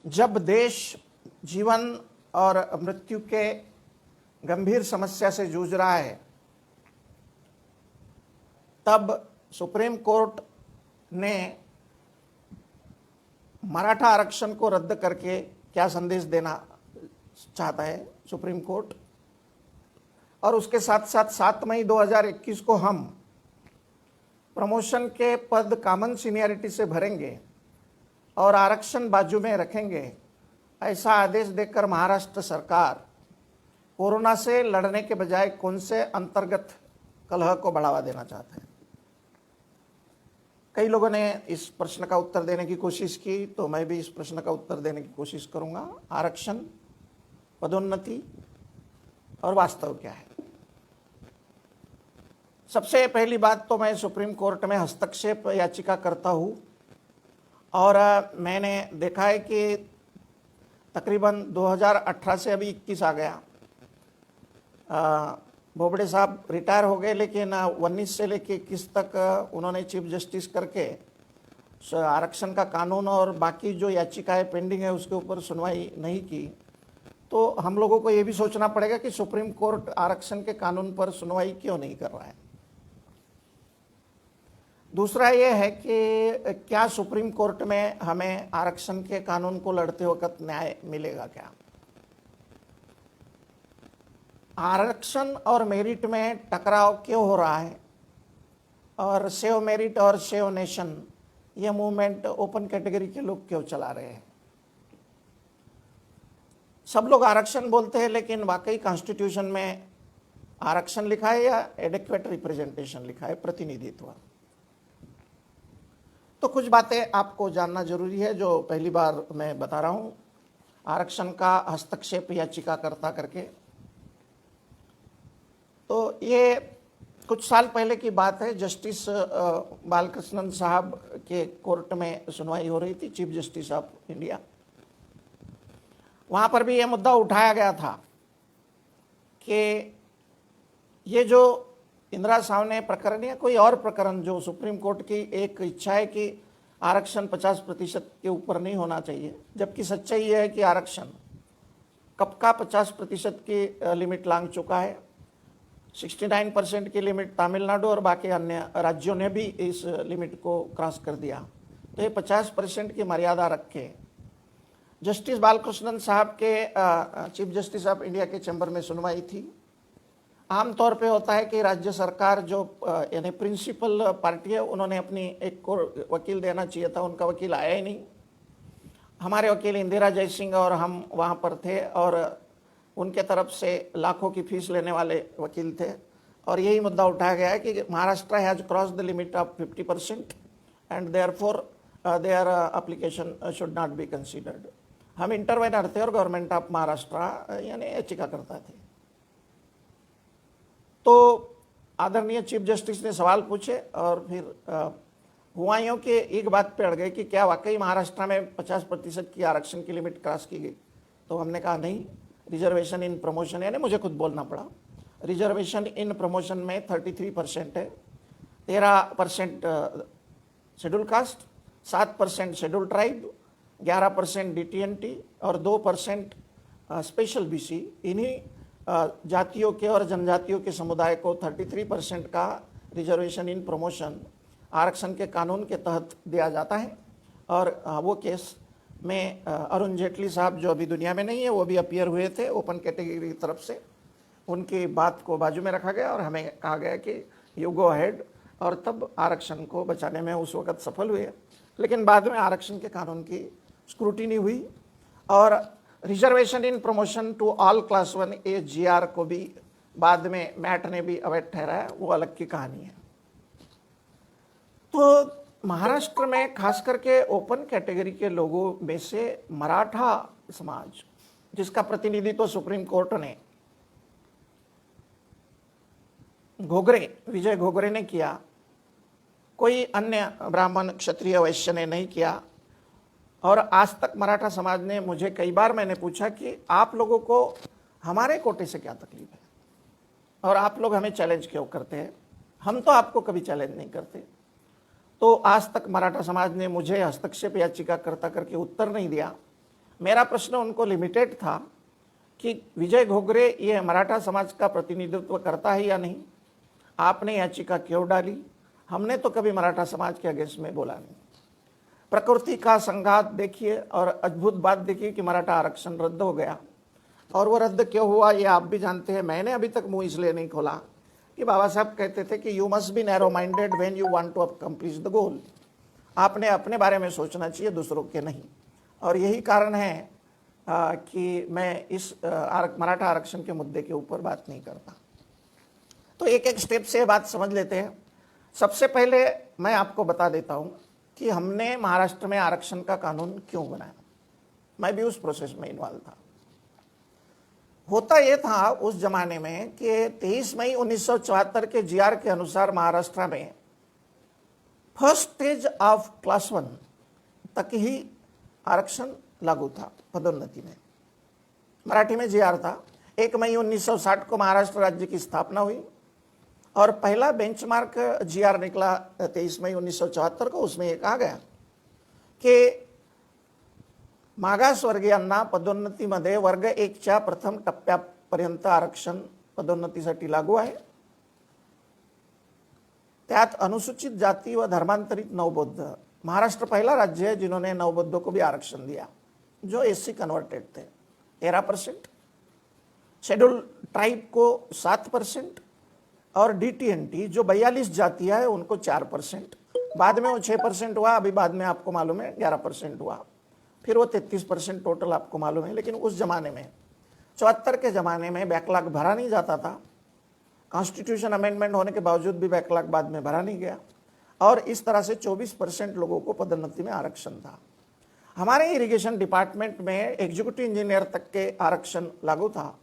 जब देश जीवन और मृत्यु के गंभीर समस्या से जूझ रहा है, तब सुप्रीम कोर्ट ने मराठा आरक्षण को रद्द करके क्या संदेश देना चाहता है सुप्रीम कोर्ट। और उसके साथ साथ 7 मई 2021 को हम प्रमोशन के पद कॉमन सीनियरिटी से भरेंगे और आरक्षण बाजू में रखेंगे, ऐसा आदेश देकर महाराष्ट्र सरकार कोरोना से लड़ने के बजाय कौन से अंतर्गत कलह को बढ़ावा देना चाहता है। कई लोगों ने इस प्रश्न का उत्तर देने की कोशिश की, तो मैं भी इस प्रश्न का उत्तर देने की कोशिश करूंगा। आरक्षण, पदोन्नति और वास्तव क्या है। सबसे पहली बात तो मैं सुप्रीम कोर्ट में हस्तक्षेप याचिका करता हूं, और मैंने देखा है कि तकरीबन 2018 से अभी 21 आ गया। बोबडे साहब रिटायर हो गए, लेकिन 19 से लेके 21 तक उन्होंने चीफ जस्टिस करके आरक्षण का कानून और बाकी जो याचिकाएं पेंडिंग है उसके ऊपर सुनवाई नहीं की। तो हम लोगों को ये भी सोचना पड़ेगा कि सुप्रीम कोर्ट आरक्षण के कानून पर सुनवाई क्यों नहीं कर रहा है। दूसरा ये है कि क्या सुप्रीम कोर्ट में हमें आरक्षण के कानून को लड़ते वक्त न्याय मिलेगा क्या। आरक्षण और मेरिट में टकराव क्यों हो रहा है, और सेव मेरिट और सेव नेशन ये मूवमेंट ओपन कैटेगरी के लोग क्यों चला रहे हैं। सब लोग आरक्षण बोलते हैं, लेकिन वाकई कॉन्स्टिट्यूशन में आरक्षण लिखा है या एडिक्वेट रिप्रेजेंटेशन लिखा है, प्रतिनिधित्व। तो कुछ बातें आपको जानना जरूरी है, जो पहली बार मैं बता रहा हूं आरक्षण का हस्तक्षेप याचिका करता करके। तो ये कुछ साल पहले की बात है। जस्टिस बालकृष्णन साहब के कोर्ट में सुनवाई हो रही थी, चीफ जस्टिस ऑफ इंडिया। वहाँ पर भी ये मुद्दा उठाया गया था कि ये जो इंदिरा सावने प्रकरण या कोई और प्रकरण, जो सुप्रीम कोर्ट की एक इच्छा है कि आरक्षण 50% के ऊपर नहीं होना चाहिए, जबकि सच्चाई ये है कि आरक्षण कब का 50% की लिमिट लांघ चुका है। 69% की लिमिट तमिलनाडु और बाकी अन्य राज्यों ने भी इस लिमिट को क्रॉस कर दिया। तो ये 50% की मर्यादा रखे जस्टिस बालकृष्णन साहब के चीफ जस्टिस ऑफ इंडिया के चैम्बर में सुनवाई थी। आमतौर पे होता है कि राज्य सरकार जो यानी प्रिंसिपल पार्टी है, उन्होंने अपनी एक को वकील देना चाहिए था, उनका वकील आया ही नहीं। हमारे वकील इंदिरा जयसिंह और हम वहाँ पर थे, और उनके तरफ से लाखों की फीस लेने वाले वकील थे, और यही मुद्दा उठाया गया है कि Maharashtra has cross the limit of 50% and therefore their application should not be considered. हम इंटरवेनर थे और गवर्नमेंट ऑफ महाराष्ट्र यानी याचिका करता थे। तो आदरणीय चीफ जस्टिस ने सवाल पूछे, और फिर हुआ यूं कि एक बात पे अड़ गए कि क्या वाकई महाराष्ट्र में 50% की आरक्षण की लिमिट क्रॉस की गई। तो हमने कहा नहीं, रिजर्वेशन इन प्रमोशन, यानी मुझे खुद बोलना पड़ा, रिजर्वेशन इन प्रमोशन में 33% है। 13% schedule caste, 7% schedule tribe, 11% DTNT और 2% स्पेशल BC। इन्हीं जातियों के और जनजातियों के समुदाय को 33% का रिजर्वेशन इन प्रमोशन आरक्षण के कानून के तहत दिया जाता है। और वो केस में अरुण जेटली साहब, जो अभी दुनिया में नहीं है, वो भी अपीयर हुए थे ओपन कैटेगरी की तरफ से। उनकी बात को बाजू में रखा गया और हमें कहा गया कि यू गो अहेड, और तब आरक्षण को बचाने में उस वक्त सफल हुए। लेकिन बाद में आरक्षण के कानून की स्क्रूटिनी हुई, और reservation in promotion to all class 1A GR को भी बाद में मैट ने भी अवैध ठहराया, वो अलग की कहानी है। तो महाराष्ट्र में खास करके ओपन कैटेगरी के लोगों में से मराठा समाज, जिसका प्रतिनिधित्व सुप्रीम कोर्ट ने विजय घोगरे ने किया, कोई अन्य ब्राह्मण क्षत्रिय वैश्य ने नहीं किया। और आज तक मराठा समाज ने मुझे कई बार मैंने पूछा कि आप लोगों को हमारे कोटे से क्या तकलीफ है, और आप लोग हमें चैलेंज क्यों करते हैं। हम तो आपको कभी चैलेंज नहीं करते। तो आज तक मराठा समाज ने मुझे हस्तक्षेप याचिका करता करके उत्तर नहीं दिया, मेरा प्रश्न उनको लिमिटेड था कि विजय घोगरे ये मराठा समाज का प्रतिनिधित्व करता है या नहीं, आपने याचिका क्यों डाली। हमने तो कभी मराठा समाज के अगेंस्ट में बोला नहीं। प्रकृति का संघात देखिए और अद्भुत बात देखिए कि मराठा आरक्षण रद्द हो गया। और वो रद्द क्यों हुआ ये आप भी जानते हैं। मैंने अभी तक मुंह इसलिए नहीं खोला कि बाबा साहब कहते थे कि you must be narrow minded when you want to accomplish the goal. आपने अपने बारे में सोचना चाहिए, दूसरों के नहीं। और यही कारण है कि मैं इस मराठा आरक्षण के मुद्दे के ऊपर बात नहीं करता। तो एक एक स्टेप से बात समझ लेते हैं। सबसे पहले मैं आपको बता देता हूं कि हमने महाराष्ट्र में आरक्षण का कानून क्यों बनाया। मैं भी उस प्रोसेस में इन्वॉल्व था। होता यह था उस जमाने में कि 23 मई 1974 के जीआर के अनुसार महाराष्ट्र में फर्स्ट स्टेज ऑफ क्लास 1 तक ही आरक्षण लागू था पदोन्नति में। मराठी में जीआर था। 1 मई 1960 को महाराष्ट्र राज्य की स्थापना हुई और पहला बेंचमार्क जीआर निकला 23 मई 1974 को। उसमें यह कहा गया कि मागासवर्गीयांना पदोन्नतीमध्ये वर्ग 1च्या प्रथम टप्प्यापर्यंत आरक्षण पदोन्नतीसाठी लागू आहे। त्यात अनुसूचित जाति व धर्मांतरित नवबौद्ध, महाराष्ट्र पहला राज्य है जिन्होंने नवबौद्धों को भी आरक्षण दिया जो एससी कन्वर्टेड थे 13%, शेड्यूल ट्राइब को 7% और डीटीएनटी जो 42 जातियां है उनको 4%। बाद में वो 6% हुआ, अभी बाद में आपको मालूम है 11% हुआ, फिर वो 33% टोटल आपको मालूम है। लेकिन उस जमाने में 74 के ज़माने में बैकलॉग भरा नहीं जाता था। कॉन्स्टिट्यूशन अमेंडमेंट होने के बावजूद भी बैकलॉग बाद में भरा नहीं गया और इस तरह से 24% लोगों को पदोन्नति में आरक्षण था। हमारे इरिगेशन डिपार्टमेंट में एग्जीक्यूटिव इंजीनियर तक के आरक्षण लागू था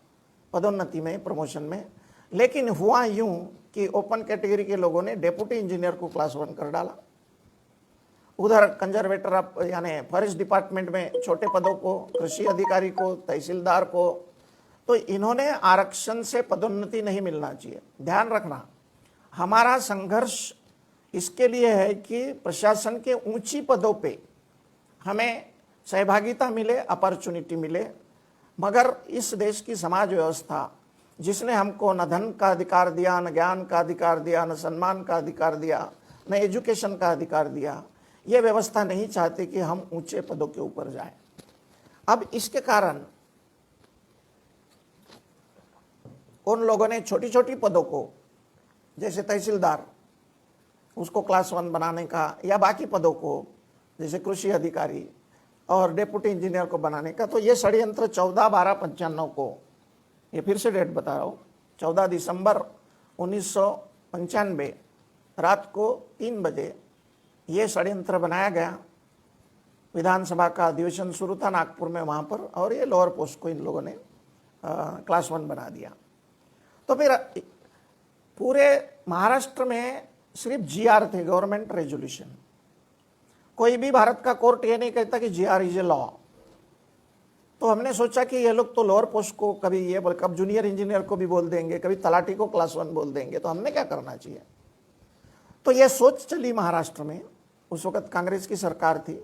पदोन्नति में, प्रमोशन में। लेकिन हुआ यूं कि ओपन कैटेगरी के लोगों ने डेप्यूटी इंजीनियर को क्लास 1 कर डाला। उधर कंजर्वेटर यानी फॉरेस्ट डिपार्टमेंट में छोटे पदों को, कृषि अधिकारी को, तहसीलदार को, तो इन्होंने आरक्षण से पदोन्नति नहीं मिलना चाहिए। ध्यान रखना, हमारा संघर्ष इसके लिए है कि प्रशासन के ऊंची पदों पे हमें सहभागिता मिले, अपॉर्चुनिटी मिले। मगर इस देश की समाज व्यवस्था जिसने हमको न धन का अधिकार दिया, न ज्ञान का अधिकार दिया, न सम्मान का अधिकार दिया, न एजुकेशन का अधिकार दिया, ये व्यवस्था नहीं चाहती कि हम ऊंचे पदों के ऊपर जाएं। अब इसके कारण उन लोगों ने छोटी छोटी पदों को, जैसे तहसीलदार, उसको क्लास 1 बनाने का, या बाकी पदों को जैसे कृषि अधिकारी और डेप्यूटी इंजीनियर को बनाने का, तो ये षड्यंत्र 14/12/95 को, ये फिर से डेट बता रहा हूँ, 14 दिसंबर 1995 रात को 3 बजे ये षड्यंत्र बनाया गया। विधानसभा का अधिवेशन शुरू था नागपुर में वहाँ पर, और ये लोअर पोस्ट को इन लोगों ने क्लास 1 बना दिया। तो फिर पूरे महाराष्ट्र में सिर्फ जीआर थे, गवर्नमेंट रेजोल्यूशन। कोई भी भारत का कोर्ट ये नहीं कहता कि जीआर इज ए लॉ। तो हमने सोचा कि ये लोग तो लोअर पोस्ट को कभी ये बोल, कब जूनियर इंजीनियर को भी बोल देंगे, कभी तलाटी को क्लास 1 बोल देंगे, तो हमने क्या करना चाहिए। तो ये सोच चली महाराष्ट्र में। उस वक्त कांग्रेस की सरकार थी।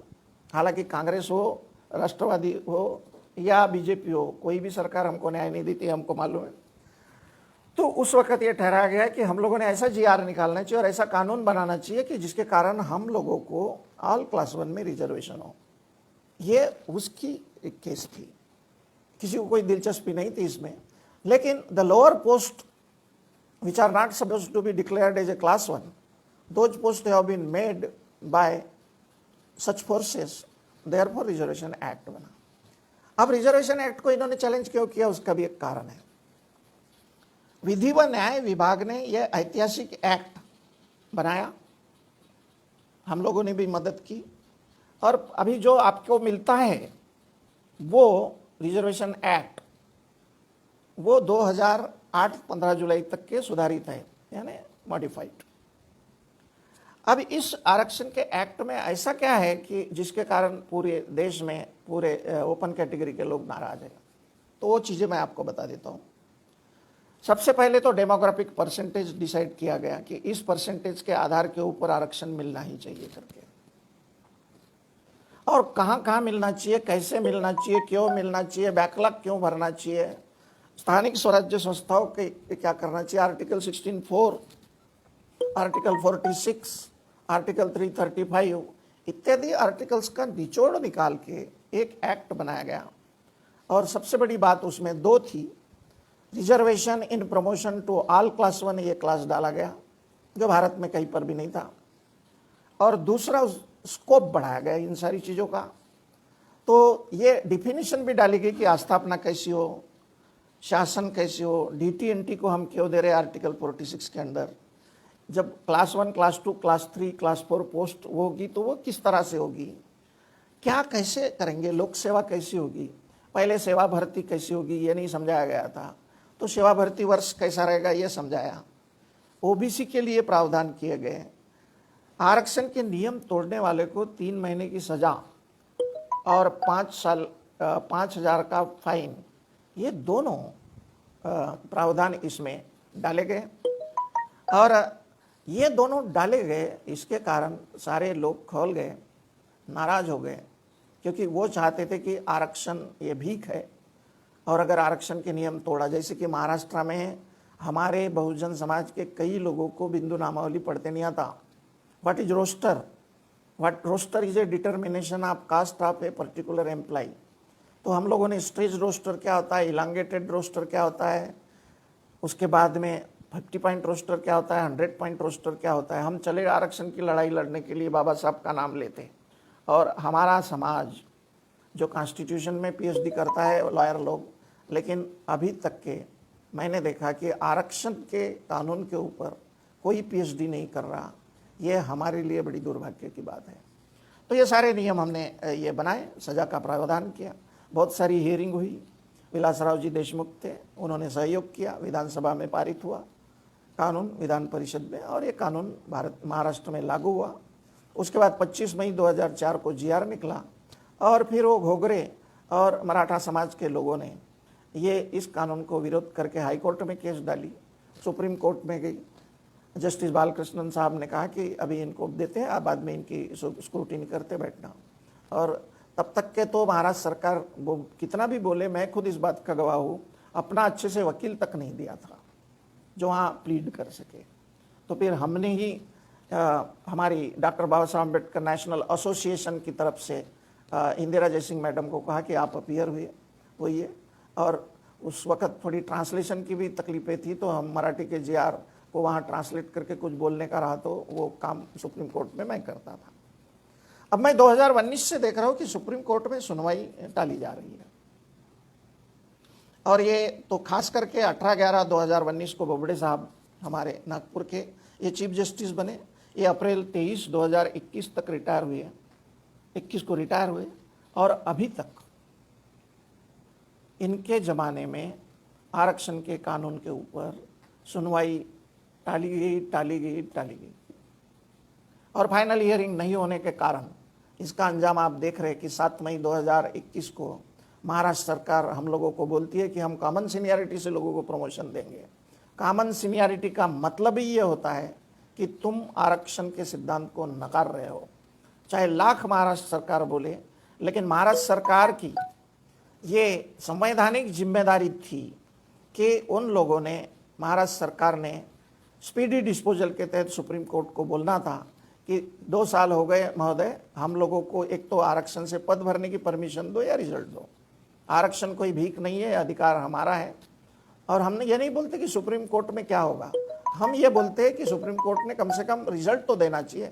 हालांकि कांग्रेस हो, राष्ट्रवादी हो या बीजेपी हो, कोई भी सरकार हमको न्याय नहीं देती, हमको मालूम है। तो उस वक्त ये ठहराया गया कि हम लोगों ने ऐसा जीआर निकालना चाहिए और ऐसा कानून बनाना चाहिए कि जिसके कारण हम लोगों को ऑल क्लास 1 में रिजर्वेशन हो। ये उसकी एक केस थी, किसी को कोई दिलचस्पी नहीं थी इसमें। लेकिन the lower post which are not supposed to be declared as a class 1, those post have been made by such forces, therefore reservation act बना। अब रिजर्वेशन एक्ट को इन्होंने चैलेंज क्यों किया, उसका भी एक कारण है। विधि व न्याय विभाग ने यह ऐतिहासिक एक्ट बनाया, हम लोगों ने भी मदद की, और अभी जो आपको मिलता है वो रिजर्वेशन एक्ट, वो 2008 15 जुलाई तक के सुधारित है, यानी मॉडिफाइड। अब इस आरक्षण के एक्ट में ऐसा क्या है कि जिसके कारण पूरे देश में पूरे ओपन कैटेगरी के लोग नाराज हैं, तो वो चीज़ें मैं आपको बता देता हूँ। सबसे पहले तो डेमोग्राफिक परसेंटेज डिसाइड किया गया कि इस परसेंटेज के आधार के ऊपर आरक्षण मिलना ही चाहिए करके। और कहाँ कहाँ मिलना चाहिए, कैसे मिलना चाहिए, क्यों मिलना चाहिए, बैकलॉग क्यों भरना चाहिए, स्थानिक स्वराज्य संस्थाओं के क्या करना चाहिए, आर्टिकल 16(4), आर्टिकल 46, आर्टिकल 335 इत्यादि आर्टिकल्स का निचोड़ निकाल के एक एक्ट बनाया गया। और सबसे बड़ी बात उसमें दो थी, reservation in promotion to all class 1 ये क्लास डाला गया जो भारत में कहीं पर भी नहीं था, और दूसरा स्कोप बढ़ाया गया इन सारी चीज़ों का। तो ये डिफिनीशन भी डाली गई कि आस्थापना कैसी हो, शासन कैसी हो, DT-NT को हम क्यों दे रहे हैं आर्टिकल 46 के अंदर, जब class 1, class 2, class 3, class 4 post होगी तो वो किस तरह से होगी, क्या कैसे करेंगे, लोक सेवा कैसी होगी, पहले सेवा भर्ती कैसी होगी ये नहीं समझाया गया था, तो सेवा भर्ती वर्ष कैसा रहेगा ये समझाया। OBC के लिए प्रावधान किए गए, आरक्षण के नियम तोड़ने वाले को 3 महीने की सजा और 5,000 का फाइन, ये दोनों प्रावधान इसमें डाले गए। और ये दोनों डाले गए, इसके कारण सारे लोग खौल गए, नाराज हो गए, क्योंकि वो चाहते थे कि आरक्षण ये भीख है, और अगर आरक्षण के नियम तोड़ा, जैसे कि महाराष्ट्र में हमारे बहुजन समाज के कई लोगों को बिंदु नामावली पढ़ते नहीं आता। What is roster? What roster is a determination of caste of a particular employee. तो हम लोगों ने स्टेज रोस्टर क्या होता है, इलांगेटेड रोस्टर क्या होता है, उसके बाद में 50 पॉइंट रोस्टर क्या होता है, 100 पॉइंट रोस्टर क्या होता है। हम चले आरक्षण की लड़ाई लड़ने के लिए बाबा साहब का नाम लेते, और हमारा समाज जो कॉन्स्टिट्यूशन में PhD करता है लॉयर लोग, लेकिन अभी तक के मैंने देखा कि आरक्षण के कानून के ऊपर कोई PhD नहीं कर रहा। ये हमारे लिए बड़ी दुर्भाग्य की बात है। तो ये सारे नियम हमने ये बनाए, सजा का प्रावधान किया, बहुत सारी हियरिंग हुई, विलासराव जी देशमुख थे, उन्होंने सहयोग किया, विधानसभा में पारित हुआ कानून, विधान परिषद में, और ये कानून महाराष्ट्र में लागू हुआ। उसके बाद 25 मई 2004 को GR निकला, और फिर वो घोगरे और मराठा समाज के लोगों ने ये इस कानून को विरोध करके हाई कोर्ट में केस डाली, सुप्रीम कोर्ट में गई। जस्टिस बालकृष्णन साहब ने कहा कि अभी इनको देते हैं, बाद में इनकी स्क्रूटिनी करते बैठना। और तब तक के तो महाराष्ट्र सरकार वो कितना भी बोले, मैं खुद इस बात का गवाह हूँ, अपना अच्छे से वकील तक नहीं दिया था जो वहाँ प्लीड कर सके। तो फिर हमने ही हमारी डॉक्टर बाबा साहब अम्बेडकर नेशनल एसोसिएशन की तरफ से इंदिरा जयसिंह मैडम को कहा कि आप अपीयर होइए, और उस वक्त थोड़ी ट्रांसलेशन की भी तकलीफें थी, तो हम मराठी के GR को वहाँ ट्रांसलेट करके कुछ बोलने का रहा, तो वो काम सुप्रीम कोर्ट में मैं करता था। अब मैं 2019 से देख रहा हूँ कि सुप्रीम कोर्ट में सुनवाई टाली जा रही है, और ये तो खास करके 18/11/2019 को बोबडे साहब हमारे नागपुर के ये चीफ जस्टिस बने। ये अप्रैल 23, 2021 तक रिटायर हुए, 21 को रिटायर हुए, और अभी तक इनके ज़माने में आरक्षण के कानून के ऊपर सुनवाई टाली गई, और फाइनल हियरिंग नहीं होने के कारण इसका अंजाम आप देख रहे हैं कि 7 मई 2021 को महाराष्ट्र सरकार हम लोगों को बोलती है कि हम कॉमन सीनियरिटी से लोगों को प्रमोशन देंगे। कॉमन सीनियरिटी का मतलब ही ये होता है कि तुम आरक्षण के सिद्धांत को नकार रहे हो, चाहे लाख महाराष्ट्र सरकार बोले, लेकिन महाराष्ट्र सरकार की ये संवैधानिक जिम्मेदारी थी कि उन लोगों ने, महाराष्ट्र सरकार ने स्पीडी डिस्पोजल के तहत सुप्रीम कोर्ट को बोलना था कि 2 साल हो गए महोदय, हम लोगों को एक तो आरक्षण से पद भरने की परमिशन दो या रिजल्ट दो। आरक्षण कोई भीख नहीं है, अधिकार हमारा है। और हमने ये नहीं बोलते कि सुप्रीम कोर्ट में क्या होगा, हम ये बोलते हैं कि सुप्रीम कोर्ट ने कम से कम रिजल्ट तो देना चाहिए,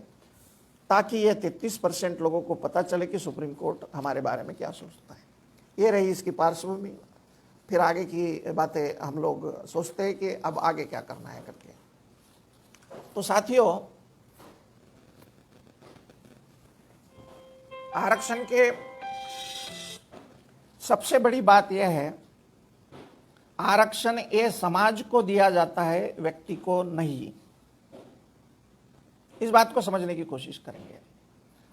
ताकि ये 33% लोगों को पता चले कि सुप्रीम कोर्ट हमारे बारे में क्या सोचता है। ये रही इसकी पार्श्वभूमि। फिर आगे की बातें हम लोग सोचते हैं कि अब आगे क्या करना है करके। तो साथियों, आरक्षण के सबसे बड़ी बात यह है, आरक्षण ये समाज को दिया जाता है, व्यक्ति को नहीं। इस बात को समझने की कोशिश करेंगे।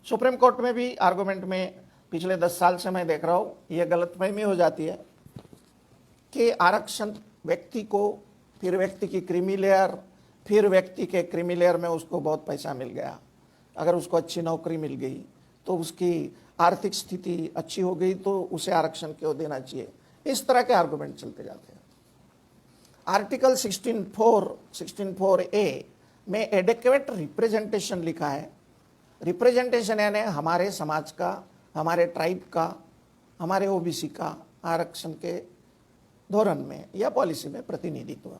सुप्रीम कोर्ट में भी आर्गुमेंट में पिछले 10 साल से मैं देख रहा हूं, यह गलतफहमी हो जाती है कि आरक्षण व्यक्ति को, फिर व्यक्ति की क्रीमी लेयर, फिर व्यक्ति के क्रीमी लेयर में उसको बहुत पैसा मिल गया, अगर उसको अच्छी नौकरी मिल गई तो उसकी आर्थिक स्थिति अच्छी हो गई तो उसे आरक्षण क्यों देना चाहिए। इस तरह के आर्गुमेंट चलते जाते हैं। आर्टिकल 16(4) ए में एडिक्वेट रिप्रेजेंटेशन लिखा है। रिप्रेजेंटेशन यानी हमारे समाज का, हमारे ट्राइब का, हमारे ओबीसी का आरक्षण के धोरण में या पॉलिसी में प्रतिनिधित्व।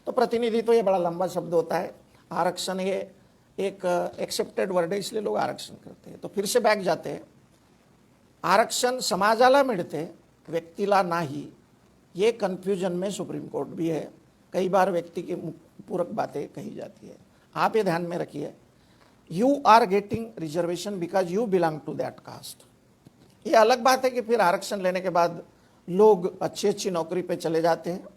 तो प्रतिनिधित्व ये बड़ा लंबा शब्द होता है। आरक्षण ये एक एक्सेप्टेड वर्ड है, इसलिए लोग आरक्षण करते हैं। तो फिर से बैक जाते हैं। आरक्षण समाजाला मिळते, व्यक्तीला नाही, ये कन्फ्यूजन में सुप्रीम कोर्ट भी है। कई बार व्यक्ति की पूरक बातें कही जाती है। आप ये ध्यान में रखिए, you are getting reservation because you belong to that caste. ये अलग बात है कि फिर आरक्षण लेने के बाद लोग अच्छी अच्छी नौकरी पे चले जाते हैं।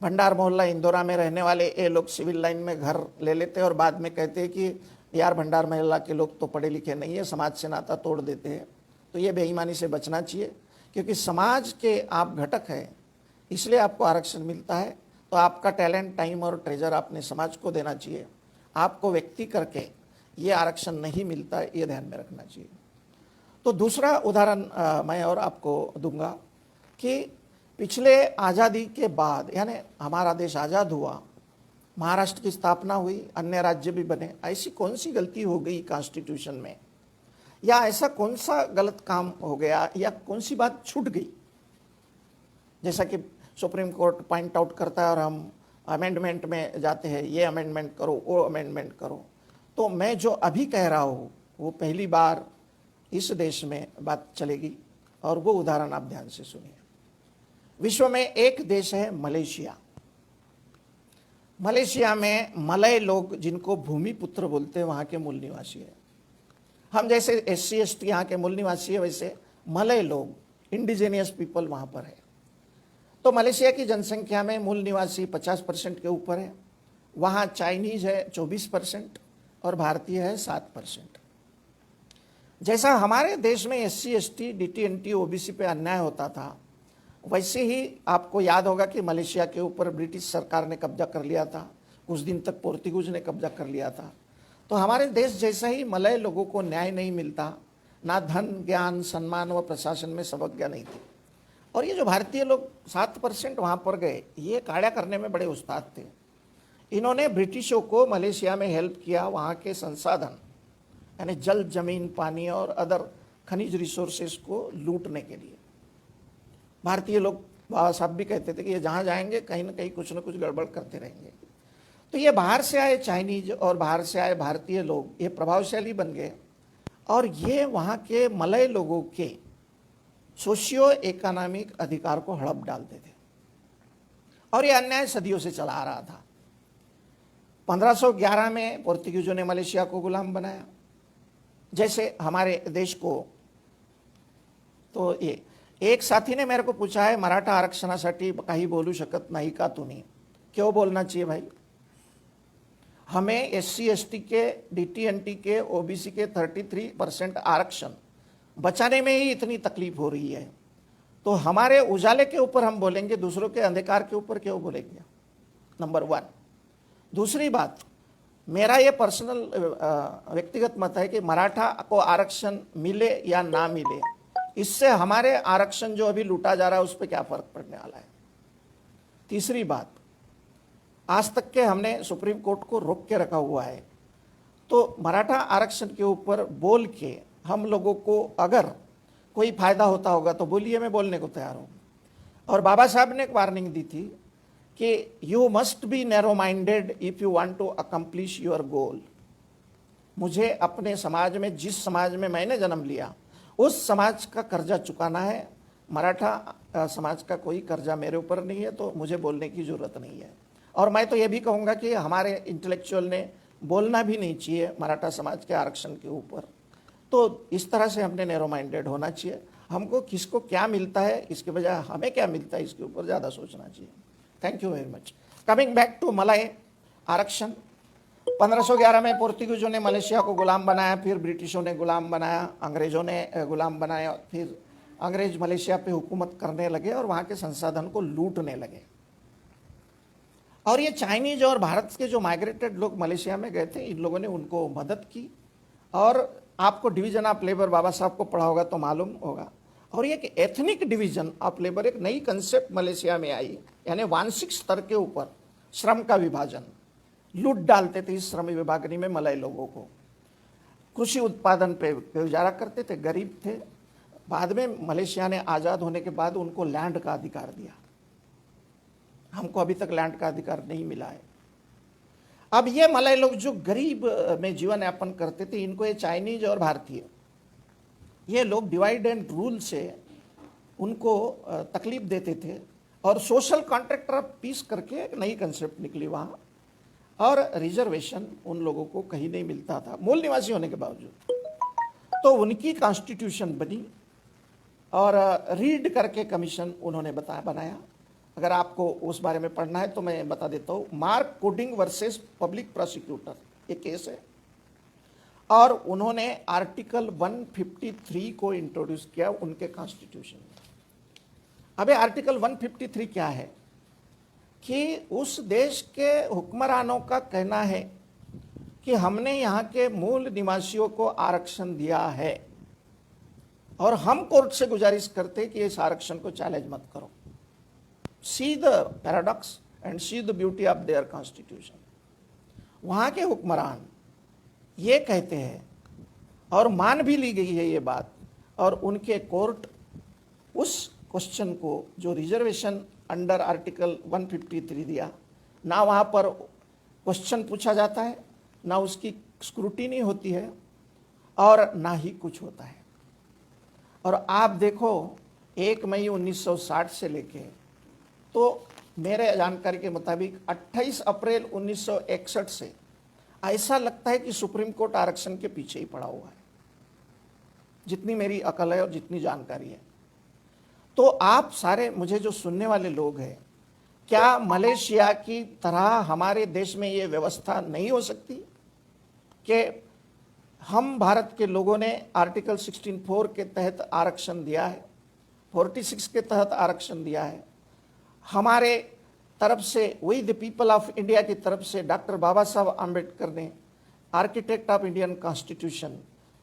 भंडार मोहल्ला इंदौरा में रहने वाले ये लोग सिविल लाइन में घर ले लेते हैं और बाद में कहते हैं कि यार भंडार मोहल्ला के लोग तो पढ़े लिखे नहीं है, समाज से नाता तोड़ देते हैं। तो ये बेईमानी से बचना चाहिए, क्योंकि समाज के आप घटक हैं, इसलिए आपको आरक्षण मिलता है। तो आपका टैलेंट, टाइम और ट्रेजर आपने समाज को देना चाहिए। आपको व्यक्ति करके ये आरक्षण नहीं मिलता है, ये ध्यान में रखना चाहिए। तो दूसरा उदाहरण मैं और आपको दूंगा कि पिछले आज़ादी के बाद, यानी हमारा देश आज़ाद हुआ, महाराष्ट्र की स्थापना हुई, अन्य राज्य भी बने, ऐसी कौन सी गलती हो गई कॉन्स्टिट्यूशन में, या ऐसा कौन सा गलत काम हो गया, या कौन सी बात छूट गई, जैसा कि सुप्रीम कोर्ट पॉइंट आउट करता है और हम अमेंडमेंट में जाते हैं, ये अमेंडमेंट करो, वो अमेंडमेंट करो। तो मैं जो अभी कह रहा हूँ वो पहली बार इस देश में बात चलेगी, और वो उदाहरण आप ध्यान से सुनिए। विश्व में एक देश है मलेशिया। मलेशिया में मलय लोग, जिनको भूमिपुत्र बोलते हैं, वहाँ के मूल निवासी है। हम जैसे SC ST यहाँ के मूल निवासी है, वैसे मलय लोग, इंडिजीनियस पीपल वहाँ पर है। तो मलेशिया की जनसंख्या में मूल निवासी 50% के ऊपर है। वहाँ चाइनीज है 24% और भारतीय है 7%। जैसा हमारे देश में SC ST DT NT OBC पे अन्याय होता था, वैसे ही आपको याद होगा कि मलेशिया के ऊपर ब्रिटिश सरकार ने कब्जा कर लिया था, कुछ दिन तक पोर्तुगीज ने कब्जा कर लिया था। तो हमारे देश जैसा ही मलय लोगों को न्याय नहीं मिलता, ना धन, ज्ञान, सम्मान व प्रशासन में सबज्ञा नहीं थी। और ये जो भारतीय लोग 7% वहाँ पर गए, ये काड़ा करने में बड़े उस्ताद थे। इन्होंने ब्रिटिशों को मलेशिया में हेल्प किया, वहाँ के संसाधन यानी जल, जमीन, पानी और अदर खनिज रिसोर्सेस को लूटने के लिए। भारतीय लोग, बाबा साहब भी कहते थे कि ये जहाँ जाएंगे कहीं ना कहीं कुछ ना कुछ गड़बड़ करते रहेंगे। तो ये बाहर से आए चाइनीज और बाहर से आए भारतीय लोग ये प्रभावशाली बन गए, और ये वहाँ के मलय लोगों के सोशियो इकोनॉमिक अधिकार को हड़प डालते थे, और ये अन्याय सदियों से चला आ रहा था। 1511 में पोर्तुगीजों ने मलेशिया को गुलाम बनाया, जैसे हमारे देश को। तो ये एक साथी ने मेरे को पूछा है, मराठा आरक्षणासाठी काही बोलू शकत नाही का तुम्ही? क्यों बोलना चाहिए भाई? हमें SC ST के, DT NT के, OBC के 33% आरक्षण बचाने में ही इतनी तकलीफ हो रही है, तो हमारे उजाले के ऊपर हम बोलेंगे, दूसरों के अधिकार के ऊपर क्यों बोलेंगे? नंबर 1। दूसरी बात, मेरा ये पर्सनल व्यक्तिगत मत है कि मराठा को आरक्षण मिले या ना मिले, इससे हमारे आरक्षण जो अभी लूटा जा रहा है उस पर क्या फर्क पड़ने वाला है। तीसरी बात, आज तक के हमने सुप्रीम कोर्ट को रोक के रखा हुआ है, तो मराठा आरक्षण के ऊपर बोल के हम लोगों को अगर कोई फायदा होता होगा तो बोलिए, मैं बोलने को तैयार हूँ। और बाबा साहब ने एक वार्निंग दी थी कि you must be narrow minded if you want to accomplish your goal. मुझे अपने समाज में, जिस समाज में मैंने जन्म लिया, उस समाज का कर्जा चुकाना है। मराठा समाज का कोई कर्जा मेरे ऊपर नहीं है, तो मुझे बोलने की ज़रूरत नहीं है। और मैं तो ये भी कहूँगा कि हमारे इंटेलेक्चुअल ने बोलना भी नहीं चाहिए मराठा समाज के आरक्षण के ऊपर। तो इस तरह से हमने नैरो माइंडेड होना चाहिए। हमको किसको क्या मिलता है इसके बजाय हमें क्या मिलता है इसके ऊपर ज़्यादा सोचना चाहिए। Thank you very much. Coming back to मलय आरक्षण, 1511 में पोर्तुगीजों ने मलेशिया को गुलाम बनाया, फिर ब्रिटिशों ने गुलाम बनाया, अंग्रेज़ों ने गुलाम बनाया, फिर अंग्रेज मलेशिया पे हुकूमत करने लगे और वहाँ के संसाधन को लूटने लगे। और ये चाइनीज और भारत के जो माइग्रेटेड लोग मलेशिया में गए थे, इन लोगों ने उनको मदद की और आपको डिवीजन ऑफ लेबर बाबा साहब को पढ़ा होगा तो मालूम होगा। और ये कि एथनिक डिवीजन ऑफ लेबर एक नई कंसेप्ट मलेशिया में आई, यानी वांशिक स्तर के ऊपर श्रम का विभाजन। लूट डालते थे इस श्रम विभागनी में मलय लोगों को, कृषि उत्पादन पे गुजारा करते थे, गरीब थे। बाद में मलेशिया ने आज़ाद होने के बाद उनको लैंड का अधिकार दिया, हमको अभी तक लैंड का अधिकार नहीं मिला है। अब ये मलय लोग जो गरीब में जीवन यापन करते थे, इनको ये चाइनीज और भारतीय, ये लोग डिवाइड एंड रूल से उनको तकलीफ देते थे, और सोशल कॉन्ट्रैक्ट ऑफ पीस करके एक नई कंसेप्ट निकली वहाँ, और रिजर्वेशन उन लोगों को कहीं नहीं मिलता था मूल निवासी होने के बावजूद। तो उनकी कॉन्स्टिट्यूशन बनी, और रीड करके कमीशन उन्होंने बनाया। अगर आपको उस बारे में पढ़ना है तो मैं बता देता हूँ। Mark coding versus public prosecutor ये केस है, और उन्होंने आर्टिकल 153 को इंट्रोड्यूस किया उनके कॉन्स्टिट्यूशन में। अब आर्टिकल 153 क्या है कि उस देश के हुक्मरानों का कहना है कि हमने यहाँ के मूल निवासियों को आरक्षण दिया है, और हम कोर्ट से गुजारिश करते कि इस आरक्षण को चैलेंज मत करो। See the paradox and see the beauty of their constitution. वहाँ के हुक्मरान ये कहते हैं, और मान भी ली गई है ये बात, और उनके कोर्ट उस क्वेश्चन को जो रिजर्वेशन अंडर आर्टिकल 153 दिया, ना वहाँ पर क्वेश्चन पूछा जाता है, ना उसकी स्क्रूटिनी होती है, और ना ही कुछ होता है। और आप देखो 1 मई 1960 से लेके, तो मेरे जानकारी के मुताबिक 28 अप्रैल 1961 से ऐसा लगता है कि सुप्रीम कोर्ट आरक्षण के पीछे ही पड़ा हुआ है, जितनी मेरी अकल है और जितनी जानकारी है। तो आप सारे मुझे जो सुनने वाले लोग हैं, क्या मलेशिया की तरह हमारे देश में ये व्यवस्था नहीं हो सकती कि हम भारत के लोगों ने आर्टिकल 16(4) के तहत आरक्षण दिया है, 46 के तहत आरक्षण दिया है, हमारे तरफ से we the people of India की तरफ से डॉक्टर बाबा साहब आम्बेडकर ने आर्किटेक्ट ऑफ इंडियन कॉन्स्टिट्यूशन,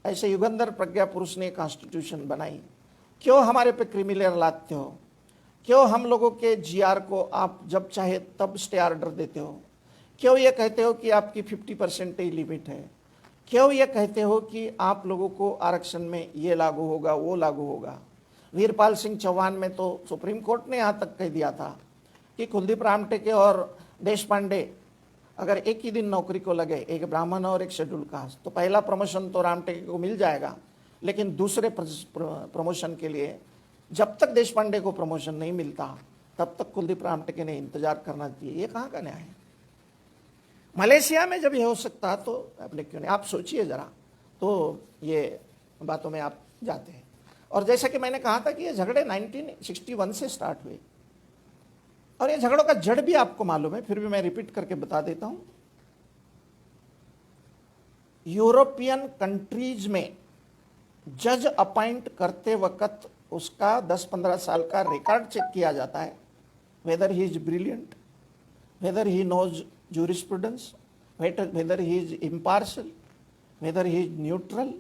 ऐसे युगंधर प्रज्ञा पुरुष ने कॉन्स्टिट्यूशन बनाई। क्यों हमारे पे क्रिमिनल लादते हो? क्यों हम लोगों के जीआर को आप जब चाहे तब स्टे ऑर्डर देते हो? क्यों ये कहते हो कि आपकी 50% ही लिमिट है? क्यों ये कहते हो कि आप लोगों को आरक्षण में ये लागू होगा, वो लागू होगा? वीरपाल सिंह चौहान में तो सुप्रीम कोर्ट ने यहाँ तक कह दिया था कि कुलदीप रामटेके और देश पांडे अगर एक ही दिन नौकरी को लगे, एक ब्राह्मण और एक शेड्यूल कास्ट, तो पहला प्रमोशन तो रामटेके को मिल जाएगा, लेकिन दूसरे प्रमोशन के लिए जब तक देश पांडे को प्रमोशन नहीं मिलता तब तक कुलदीप रामटेके ने इंतजार करना चाहिए। ये कहाँ का न्याय है? मलेशिया में जब ये हो सकता तो अपने क्यों नहीं? आप सोचिए जरा, तो ये बातों में आप जाते हैं। और जैसा कि मैंने कहा था कि ये झगड़े 1961 से स्टार्ट हुए, और ये झगड़ों का जड़ भी आपको मालूम है, फिर भी मैं रिपीट करके बता देता हूं। यूरोपियन कंट्रीज में जज अपॉइंट करते वक्त उसका 10-15 साल का रिकॉर्ड चेक किया जाता है, whether he is brilliant, whether he knows jurisprudence, whether he is impartial, whether he is neutral,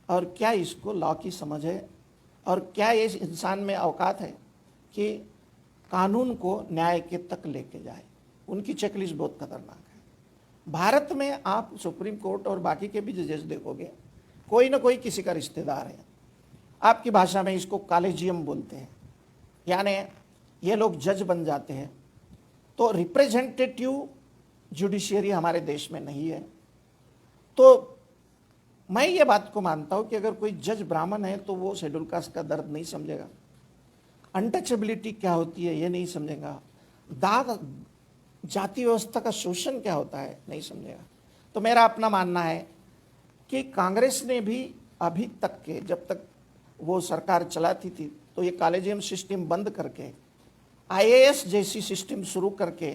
और क्या इसको लॉ की समझ है, और क्या ये इंसान में औकात है कि कानून को न्याय के तक लेके जाए। उनकी चेकलिस्ट बहुत खतरनाक है। भारत में आप सुप्रीम कोर्ट और बाकी के भी जजेस देखोगे, कोई ना कोई किसी का रिश्तेदार है। आपकी भाषा में इसको कॉलेजियम बोलते हैं, यानी ये लोग जज बन जाते हैं। तो रिप्रेजेंटेटिव जुडिशियरी हमारे देश में नहीं है। तो मैं ये बात को मानता हूं कि अगर कोई जज ब्राह्मण है तो वो शेड्यूल कास्ट का दर्द नहीं समझेगा, अनटचेबिलिटी क्या होती है ये नहीं समझेगा, दाग जाति व्यवस्था का शोषण क्या होता है नहीं समझेगा। तो मेरा अपना मानना है कि कांग्रेस ने भी अभी तक के, जब तक वो सरकार चलाती थी, तो ये कॉलेजियम सिस्टम बंद करके आईएएस जैसी सिस्टम शुरू करके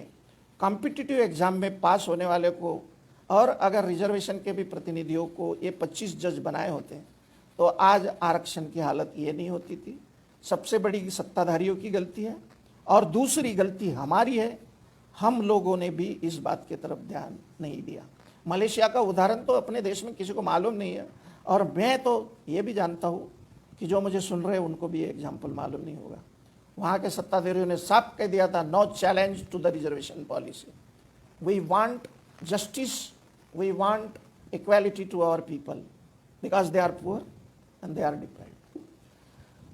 कॉम्पिटिटिव एग्जाम में पास होने वाले को, और अगर रिजर्वेशन के भी प्रतिनिधियों को ये 25 जज बनाए होते तो आज आरक्षण की हालत ये नहीं होती थी। सबसे बड़ी सत्ताधारियों की गलती है, और दूसरी गलती हमारी है, हम लोगों ने भी इस बात की तरफ ध्यान नहीं दिया। मलेशिया का उदाहरण तो अपने देश में किसी को मालूम नहीं है, और मैं तो ये भी जानता हूँ कि जो मुझे सुन रहे हैं उनको भी एग्जाम्पल मालूम नहीं होगा। वहाँ के सत्ताधारियों ने साफ कह दिया था, no challenge to the reservation policy, we want justice, we want equality to our people because they are poor and they are deprived.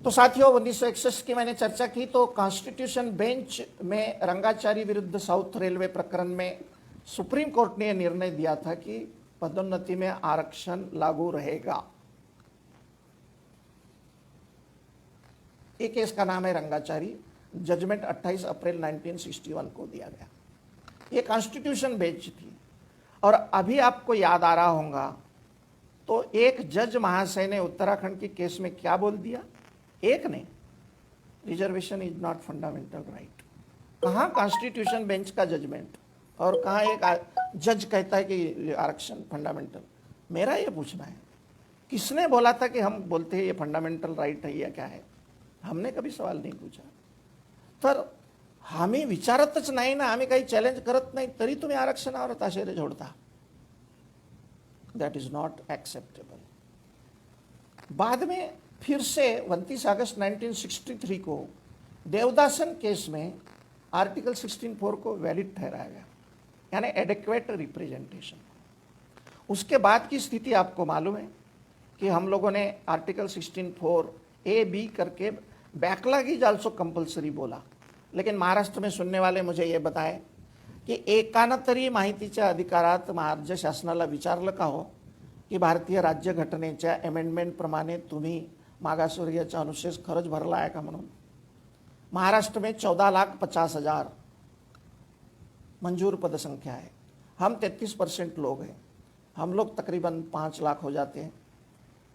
तो साथियों, 1961 की मैंने चर्चा की, तो कॉन्स्टिट्यूशन बेंच में रंगाचारी विरुद्ध साउथ रेलवे प्रकरण में सुप्रीम कोर्ट ने यह निर्णय दिया था कि पदोन्नति में आरक्षण लागू रहेगा। एक केस का नाम है रंगाचारी, जजमेंट 28 अप्रैल 1961 को दिया गया। ये कॉन्स्टिट्यूशन बेंच थी। और अभी आपको याद आ रहा होगा, तो एक जज महाशय ने उत्तराखंड के केस में क्या बोल दिया? एक नहीं, reservation is not fundamental right. कहाँ कॉन्स्टिट्यूशन बेंच का जजमेंट और कहाँ एक जज कहता है कि आरक्षण फंडामेंटल। मेरा ये पूछना है, किसने बोला था कि हम बोलते हैं ये फंडामेंटल राइट है या क्या है? हमने कभी सवाल नहीं पूछा। तर आम्ही विचारतच नाही ना, आम्ही काही चॅलेंज करत नाही, तरी तुम्ही आरक्षणावर ताशेरे जोडता। That is not acceptable. बाद में फिर से 29 अगस्त 1963 को देवदासन केस में आर्टिकल 16(4) को वैलिड ठहराया गया, यानी एडिक्वेट रिप्रेजेंटेशन। उसके बाद की स्थिति आपको मालूम है कि हम लोगों ने आर्टिकल 16(4) ए बी करके बैकलॉग इज आल्सो कंपल्सरी बोला, लेकिन महाराष्ट्र में सुनने वाले मुझे ये बताए की एकानं तरी माहितीच्या अधिकारात राज्य शासनाला विचारलं का हो की भारतीय राज्यघटनेच्या अमेंडमेंट प्रमाणे तुम्ही मागासवर्गीयाचा अनुशेष खरंच भरला आहे का म्हणून? महाराष्ट्र में 14,50,000 मंजूर पद संख्या है। हम 33% लोग हैं, हम लोग तकरीबन 5 लाख हो जाते हैं।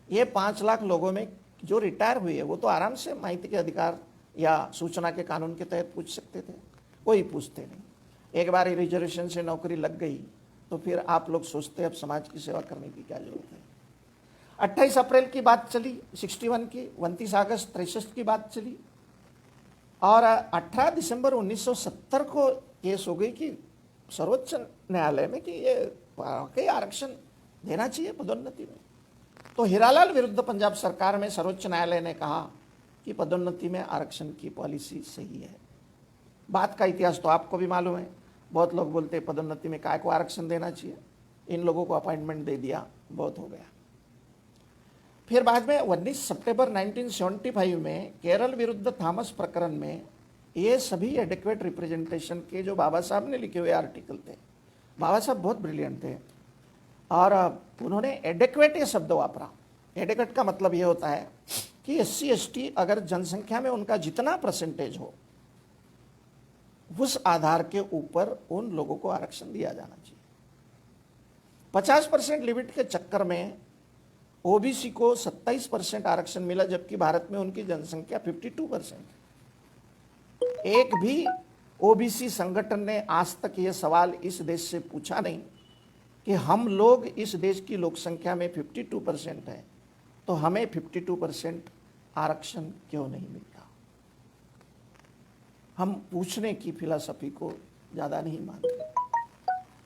ये 5 लाख लोगों में जो रिटायर हुए हैं वो तो आराम से माहिती के अधिकार या सूचना के कानून के तहत पूछ सकते थे, कोई पूछते नहीं। एक बार रिजर्वेशन से नौकरी लग गई तो फिर आप लोग सोचते अब समाज की सेवा करने की क्या जरूरत है। 28 अप्रैल की बात चली 61 की, 29 अगस्त 63 की बात चली, और 18 दिसंबर 1970 को केस हो गई कि सर्वोच्च न्यायालय में कि ये वाकई आरक्षण देना चाहिए पदोन्नति में। तो हीरालाल विरुद्ध पंजाब सरकार में सर्वोच्च न्यायालय ने कहा कि पदोन्नति में आरक्षण की पॉलिसी सही है। बात का इतिहास तो आपको भी मालूम है। बहुत लोग बोलते हैं पदोन्नति में काय को आरक्षण देना चाहिए, इन लोगों को अपॉइंटमेंट दे दिया, बहुत हो गया। फिर बाद में 19 सितंबर 1975 में केरल विरुद्ध थॉमस प्रकरण में ये सभी एडिक्वेट रिप्रेजेंटेशन के जो बाबा साहब ने लिखे हुए आर्टिकल थे, बाबा साहब बहुत ब्रिलियंट थे और उन्होंने एडिक्वेट ये शब्द वापरा। एडिक्वेट का मतलब ये होता है कि SC ST अगर जनसंख्या में उनका जितना परसेंटेज हो उस आधार के ऊपर उन लोगों को आरक्षण दिया जाना चाहिए। 50% लिमिट के चक्कर में OBC को 27% आरक्षण मिला, जबकि भारत में उनकी जनसंख्या 52%। एक भी OBC संगठन ने आज तक यह सवाल इस देश से पूछा नहीं कि हम लोग इस देश की लोक संख्या में 52% है तो हमें 52% आरक्षण क्यों नहीं मिलता। हम पूछने की फिलॉसफी को ज़्यादा नहीं मानते।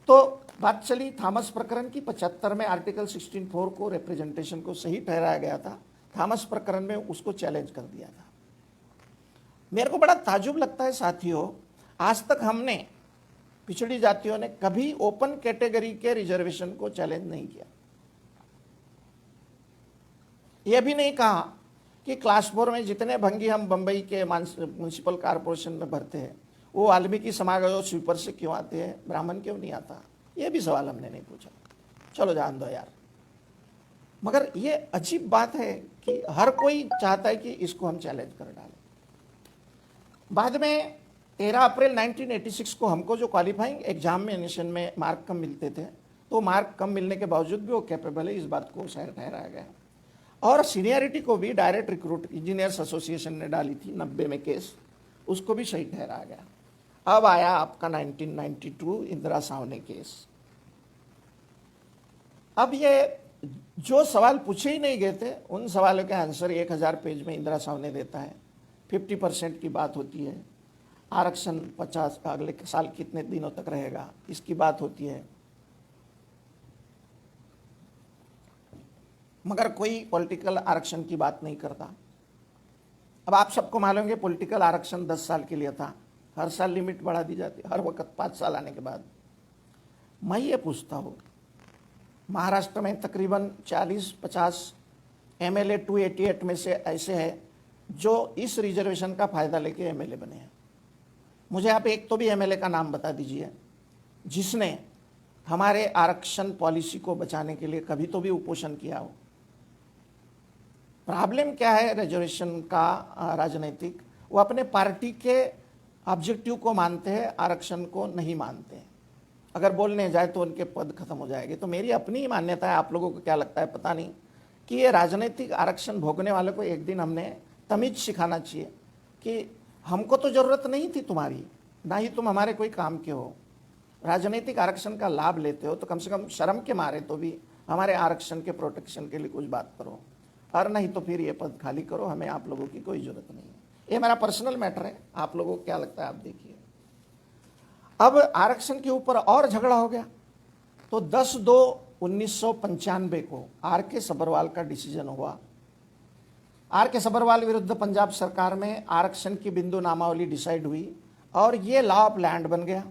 तो बात चली थॉमस प्रकरण की। 75 में आर्टिकल 16(4) को रिप्रेजेंटेशन को सही ठहराया गया था। थॉमस प्रकरण में उसको चैलेंज कर दिया था। मेरे को बड़ा ताजुब लगता है साथियों, आज तक हमने पिछड़ी जातियों ने कभी ओपन कैटेगरी के रिजर्वेशन को चैलेंज नहीं किया। यह भी नहीं कहा कि क्लास 4 में जितने भंगी हम बंबई के म्यूनिसिपल कॉरपोरेशन में भरते हैं वो वाल्मीकि समाज और स्वीपर से क्यों आते हैं, ब्राह्मण क्यों नहीं आता। ये भी सवाल हमने नहीं पूछा। चलो जान दो यार। मगर ये अजीब बात है कि हर कोई चाहता है कि इसको हम चैलेंज कर डालें। बाद में 13 अप्रैल 1986 को हमको जो क्वालिफाइंग एग्जामिनेशन में मार्क कम मिलते थे, तो मार्क कम मिलने के बावजूद भी वो कैपेबल है, इस बात को शायद ठहराया गया। और सीनियरिटी को भी डायरेक्ट रिक्रूट इंजीनियर्स एसोसिएशन ने डाली थी 90 में केस, उसको भी सही ठहराया गया। अब आया आपका 1992 इंदिरा सावने केस। अब ये जो सवाल पूछे ही नहीं गए थे उन सवालों के आंसर 1000 पेज में इंदिरा सावने देता है। 50% की बात होती है, आरक्षण 50 अगले साल कितने दिनों तक रहेगा इसकी बात होती है। मगर कोई पॉलिटिकल आरक्षण की बात नहीं करता। अब आप सबको मालूम है पॉलिटिकल आरक्षण 10 साल के लिए था, हर साल लिमिट बढ़ा दी जाती, हर वक्त 5 साल आने के बाद। मैं ये पूछता हूँ, महाराष्ट्र में तकरीबन 40-50 MLA 288 में से ऐसे हैं जो इस रिजर्वेशन का फायदा लेके MLA बने हैं। मुझे आप एक तो भी MLA का नाम बता दीजिए जिसने हमारे आरक्षण पॉलिसी को बचाने के लिए कभी तो भी उपोषण किया हो। प्रॉब्लम क्या है रिजर्वेशन का राजनीतिक, वो अपने पार्टी के ऑब्जेक्टिव को मानते हैं, आरक्षण को नहीं मानते हैं। अगर बोलने जाए तो उनके पद खत्म हो जाएंगे। तो मेरी अपनी ही मान्यता है, आप लोगों को क्या लगता है पता नहीं, कि ये राजनीतिक आरक्षण भोगने वाले को एक दिन हमने तमीज सिखाना चाहिए कि हमको तो जरूरत नहीं थी तुम्हारी, ना ही तुम हमारे कोई काम के हो। राजनीतिक आरक्षण का लाभ लेते हो तो कम से कम शर्म के मारे तो भी हमारे आरक्षण के प्रोटेक्शन के लिए कुछ बात करो, और नहीं तो फिर ये पद खाली करो, हमें आप लोगों की कोई जरूरत नहीं है। ये मेरा पर्सनल मैटर है, आप लोगों को क्या लगता है आप देखिए। अब आरक्षण के ऊपर और झगड़ा हो गया तो 10/2/1995 को RK सब्बरवाल का डिसीजन हुआ। RK सब्बरवाल विरुद्ध पंजाब सरकार में आरक्षण की बिंदु नामावली डिसाइड हुई और ये लॉ ऑफ लैंड बन गया।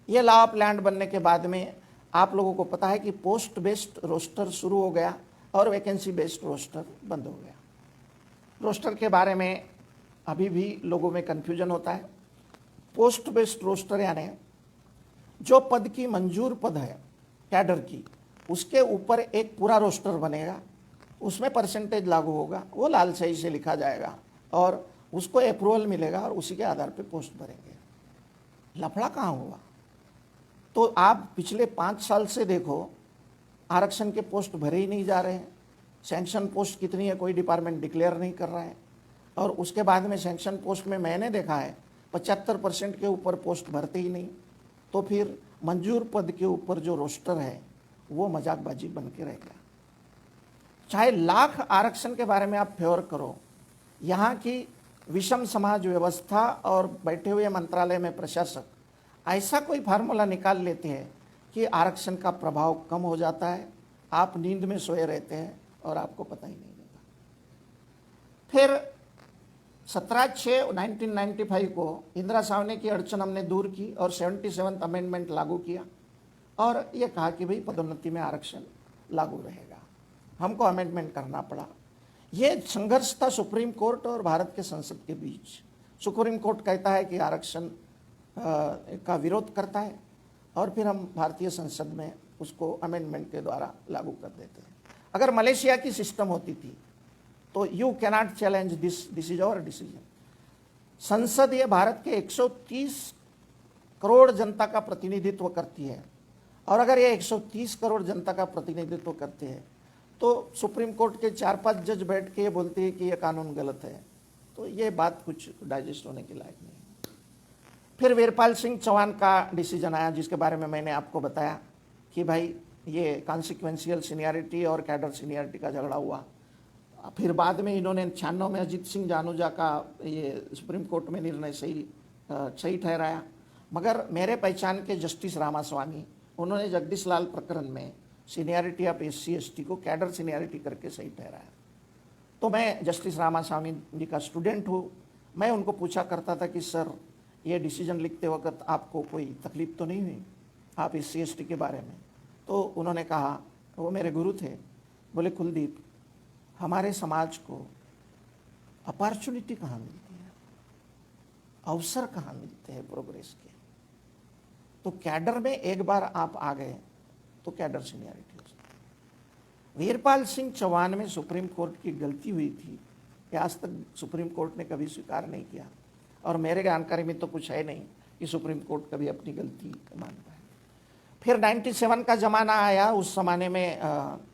ये लॉ ऑफ लैंड बनने के बाद में आप लोगों को पता है कि पोस्ट बेस्ड रोस्टर शुरू हो गया और वैकेंसी बेस्ड रोस्टर बंद हो गया। रोस्टर के बारे में अभी भी लोगों में कन्फ्यूजन होता है। पोस्ट बेस्ड रोस्टर यानी जो पद की मंजूर पद है कैडर की, उसके ऊपर एक पूरा रोस्टर बनेगा, उसमें परसेंटेज लागू होगा, वो लाल स्याही से लिखा जाएगा और उसको अप्रूवल मिलेगा और उसी के आधार पे पोस्ट भरेंगे। लफड़ा कहाँ हुआ? तो आप पिछले 5 साल से देखो आरक्षण के पोस्ट भरे ही नहीं जा रहे हैं। सैंक्शन पोस्ट कितनी है कोई डिपार्टमेंट डिक्लेयर नहीं कर रहा है, और उसके बाद में सैंक्शन पोस्ट में मैंने देखा है 75% के ऊपर पोस्ट भरते ही नहीं। तो फिर मंजूर पद के ऊपर जो रोस्टर है वो मजाकबाजी बन के रह गया। चाहे लाख आरक्षण के बारे में आप फेवर करो, यहाँ की विषम समाज व्यवस्था और बैठे हुए मंत्रालय में प्रशासक ऐसा कोई फार्मूला निकाल लेते हैं कि आरक्षण का प्रभाव कम हो जाता है, आप नींद में सोए रहते हैं और आपको पता ही नहीं लगता। फिर 17/6/1995 को इंदिरा सावने की अड़चन हमने दूर की और 77th अमेंडमेंट लागू किया और ये कहा कि भाई पदोन्नति में आरक्षण लागू रहेगा। हमको अमेंडमेंट करना पड़ा। ये संघर्ष था सुप्रीम कोर्ट और भारत के संसद के बीच। सुप्रीम कोर्ट कहता है कि आरक्षण का विरोध करता है और फिर हम भारतीय संसद में उसको अमेंडमेंट के द्वारा लागू कर देते हैं। अगर मलेशिया की सिस्टम होती थी तो you cannot challenge this is our decision. संसद ये भारत के 130 करोड़ जनता का प्रतिनिधित्व करती है, और अगर ये 130 करोड़ जनता का प्रतिनिधित्व करते हैं तो सुप्रीम कोर्ट के 4-5 जज बैठ के ये बोलते हैं कि ये कानून गलत है, तो ये बात कुछ डाइजेस्ट होने के लायक नहीं। फिर वीरपाल सिंह चौहान का डिसीजन आया जिसके बारे में मैंने आपको बताया कि भाई ये कॉन्सिक्वेंशियल सीनियरिटी और कैडर सीनियरिटी का झगड़ा हुआ। फिर बाद में इन्होंने 96 में अजीत सिंह जानुजा का ये सुप्रीम कोर्ट में निर्णय सही ठहराया, मगर मेरे पहचान के जस्टिस रामास्वामी उन्होंने जगदीश लाल प्रकरण में सीनियरिटी ऑफ SC/ST को कैडर सीनियरिटी करके सही ठहराया। तो मैं जस्टिस रामास्वामी जी का स्टूडेंट हूँ। मैं उनको पूछा करता था कि सर ये डिसीजन लिखते वक्त आपको कोई तकलीफ तो नहीं हुई आप SC/ST के बारे में? तो उन्होंने कहा, वो मेरे गुरु थे, बोले कुलदीप हमारे समाज को अपॉर्चुनिटी कहाँ मिलती है, अवसर कहाँ मिलते हैं प्रोग्रेस के? तो कैडर में एक बार आप आ गए तो कैडर सीनियरिटी हो सकती। वीरपाल सिंह चौहान में सुप्रीम कोर्ट की गलती हुई थी कि आज तक सुप्रीम कोर्ट ने कभी स्वीकार नहीं किया, और मेरे जानकारी में तो कुछ है नहीं कि सुप्रीम कोर्ट कभी अपनी गलती मानता है। फिर 97 का ज़माना आया। उस ज़माने में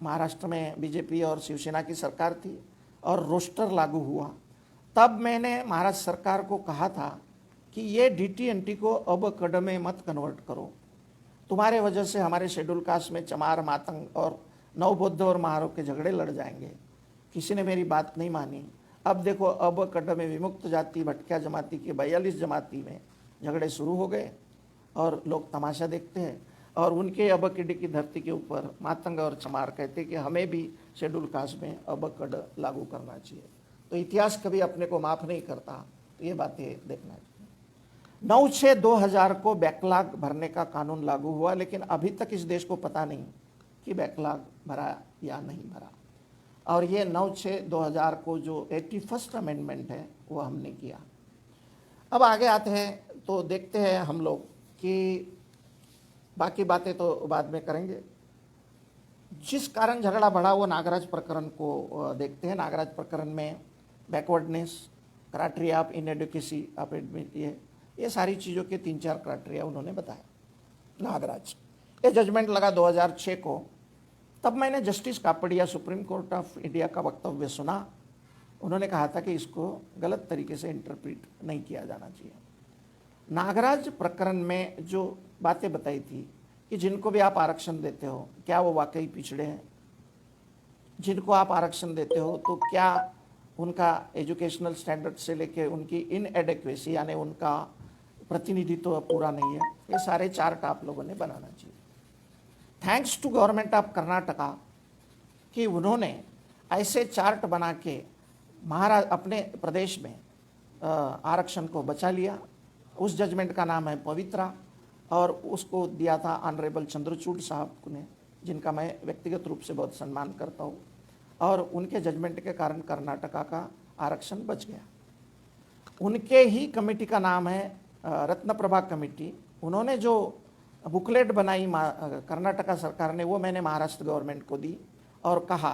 महाराष्ट्र में बीजेपी और शिवसेना की सरकार थी और रोस्टर लागू हुआ। तब मैंने महाराष्ट्र सरकार को कहा था कि ये DT-NT को अब कड़ में मत कन्वर्ट करो, तुम्हारे वजह से हमारे शेड्यूल कास्ट में चमार, मातंग और नवबौद्ध और महारो के झगड़े लड़ जाएंगे। किसी ने मेरी बात नहीं मानी। अब देखो अब कड़ में विमुक्त जाति, भटकिया जमाती के 42 जमाती में झगड़े शुरू हो गए और लोग तमाशा देखते हैं। और उनके अबकड की धरती के ऊपर मातंग और चमार कहते कि हमें भी शेड्यूल कास्ट में अबकड लागू करना चाहिए। तो इतिहास कभी अपने को माफ़ नहीं करता, तो ये बातें देखना चाहिए। 9/6/2000 को बैकलॉग भरने का कानून लागू हुआ, लेकिन अभी तक इस देश को पता नहीं कि बैकलॉग भरा या नहीं भरा। और ये 9/6/2000 को जो 81st अमेंडमेंट है वो हमने किया। अब आगे आते हैं तो देखते हैं हम लोग कि बाकी बातें तो बाद में करेंगे। जिस कारण झगड़ा बढ़ा वो नागराज प्रकरण को देखते हैं। नागराज प्रकरण में बैकवर्डनेस, क्राइटेरिया ऑफ इनएडुकेसी ऑफ ये सारी चीज़ों के 3-4 क्राइटेरिया उन्होंने बताया। नागराज ये जजमेंट लगा 2006 को। तब मैंने justice Kapadia supreme court of India का वक्तव्य सुना। उन्होंने कहा था कि इसको गलत तरीके से इंटरप्रेट नहीं किया जाना चाहिए। नागराज प्रकरण में जो बातें बताई थी कि जिनको भी आप आरक्षण देते हो क्या वो वाकई पिछड़े हैं, जिनको आप आरक्षण देते हो तो क्या उनका एजुकेशनल स्टैंडर्ड से लेके उनकी इनएडेक्वेसी यानी उनका प्रतिनिधित्व पूरा नहीं है, ये सारे चार्ट आप लोगों ने बनाना चाहिए। Thanks to government of Karnataka कि उन्होंने ऐसे चार्ट बना के अपने प्रदेश में आरक्षण को बचा लिया। उस जजमेंट का नाम है पवित्रा और उसको दिया था ऑनरेबल चंद्रचूड़ साहब ने, जिनका मैं व्यक्तिगत रूप से बहुत सम्मान करता हूँ। और उनके जजमेंट के कारण कर्नाटका का आरक्षण बच गया। उनके ही कमेटी का नाम है रत्नप्रभा कमेटी। उन्होंने जो बुकलेट बनाई कर्नाटका सरकार ने, वो मैंने महाराष्ट्र गवर्नमेंट को दी और कहा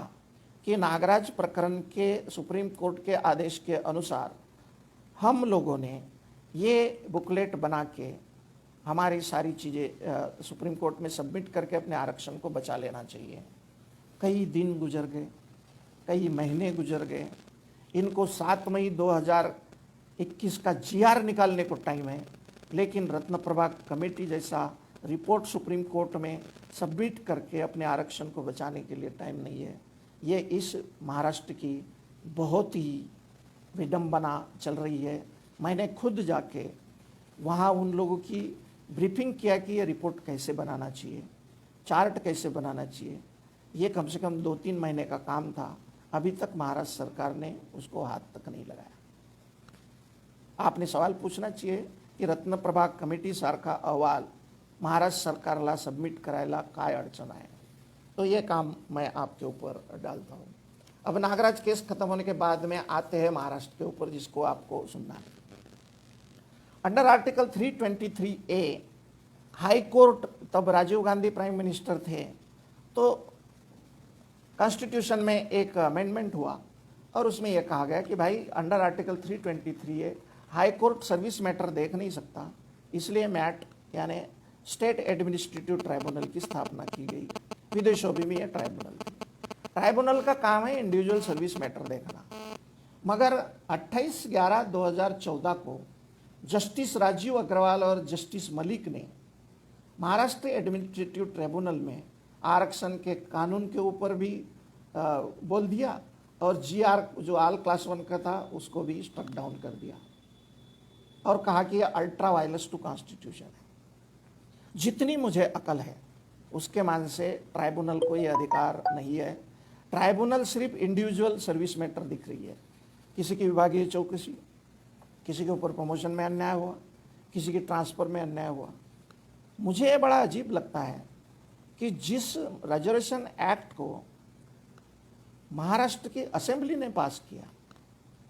कि नागराज प्रकरण के सुप्रीम कोर्ट के आदेश के अनुसार हम लोगों ने ये बुकलेट बना के हमारी सारी चीज़ें सुप्रीम कोर्ट में सबमिट करके अपने आरक्षण को बचा लेना चाहिए। कई दिन गुजर गए, कई महीने गुजर गए। इनको 7 मई 2021 का GR निकालने को टाइम है, लेकिन रत्नप्रभा कमेटी जैसा रिपोर्ट सुप्रीम कोर्ट में सबमिट करके अपने आरक्षण को बचाने के लिए टाइम नहीं है। ये इस महाराष्ट्र की बहुत ही विडंबना चल रही है। मैंने खुद जाके वहाँ उन लोगों की ब्रीफिंग किया कि ये रिपोर्ट कैसे बनाना चाहिए, चार्ट कैसे बनाना चाहिए। ये कम से कम 2-3 महीने का काम था। अभी तक महाराष्ट्र सरकार ने उसको हाथ तक नहीं लगाया। आपने सवाल पूछना चाहिए की रत्नप्रभा कमिटी सारखा अहवाल महाराष्ट्र सरकारला सबमिट करायला काय अडचण आहे। तो ये काम मैं आपके ऊपर डालता हूँ। अब नागराज केस खत्म होने के बाद में आते हैं महाराष्ट्र के ऊपर, जिसको आपको सुनना है। Under article 323A high court, तब राजीव गांधी प्राइम मिनिस्टर थे, तो कॉन्स्टिट्यूशन में एक अमेंडमेंट हुआ और उसमें यह कहा गया कि भाई under article 323A high court service matter देख नहीं सकता, इसलिए मैट यानी स्टेट एडमिनिस्ट्रेटिव ट्राइब्यूनल की स्थापना की गई। विदेशों में भी यह ट्राइब्यूनल का काम है इंडिविजुअल सर्विस मैटर देखना। मगर 28/11/2014 को जस्टिस राजीव अग्रवाल और जस्टिस मलिक ने महाराष्ट्र एडमिनिस्ट्रेटिव ट्राइब्यूनल में आरक्षण के कानून के ऊपर भी बोल दिया और GR जो ऑल क्लास 1 का था उसको भी स्ट्रक डाउन कर दिया और कहा कि यह अल्ट्रा वायलेंस टू कॉन्स्टिट्यूशन है। जितनी मुझे अकल है उसके मान से ट्राइब्यूनल को ये अधिकार नहीं है। ट्राइब्यूनल सिर्फ इंडिविजुअल सर्विस मैटर दिख रही है। किसी की विभागीय चौकसी, किसी के ऊपर प्रमोशन में अन्याय हुआ, किसी के ट्रांसफ़र में अन्याय हुआ। मुझे ये बड़ा अजीब लगता है कि जिस रिजर्वेशन एक्ट को महाराष्ट्र की असेंबली ने पास किया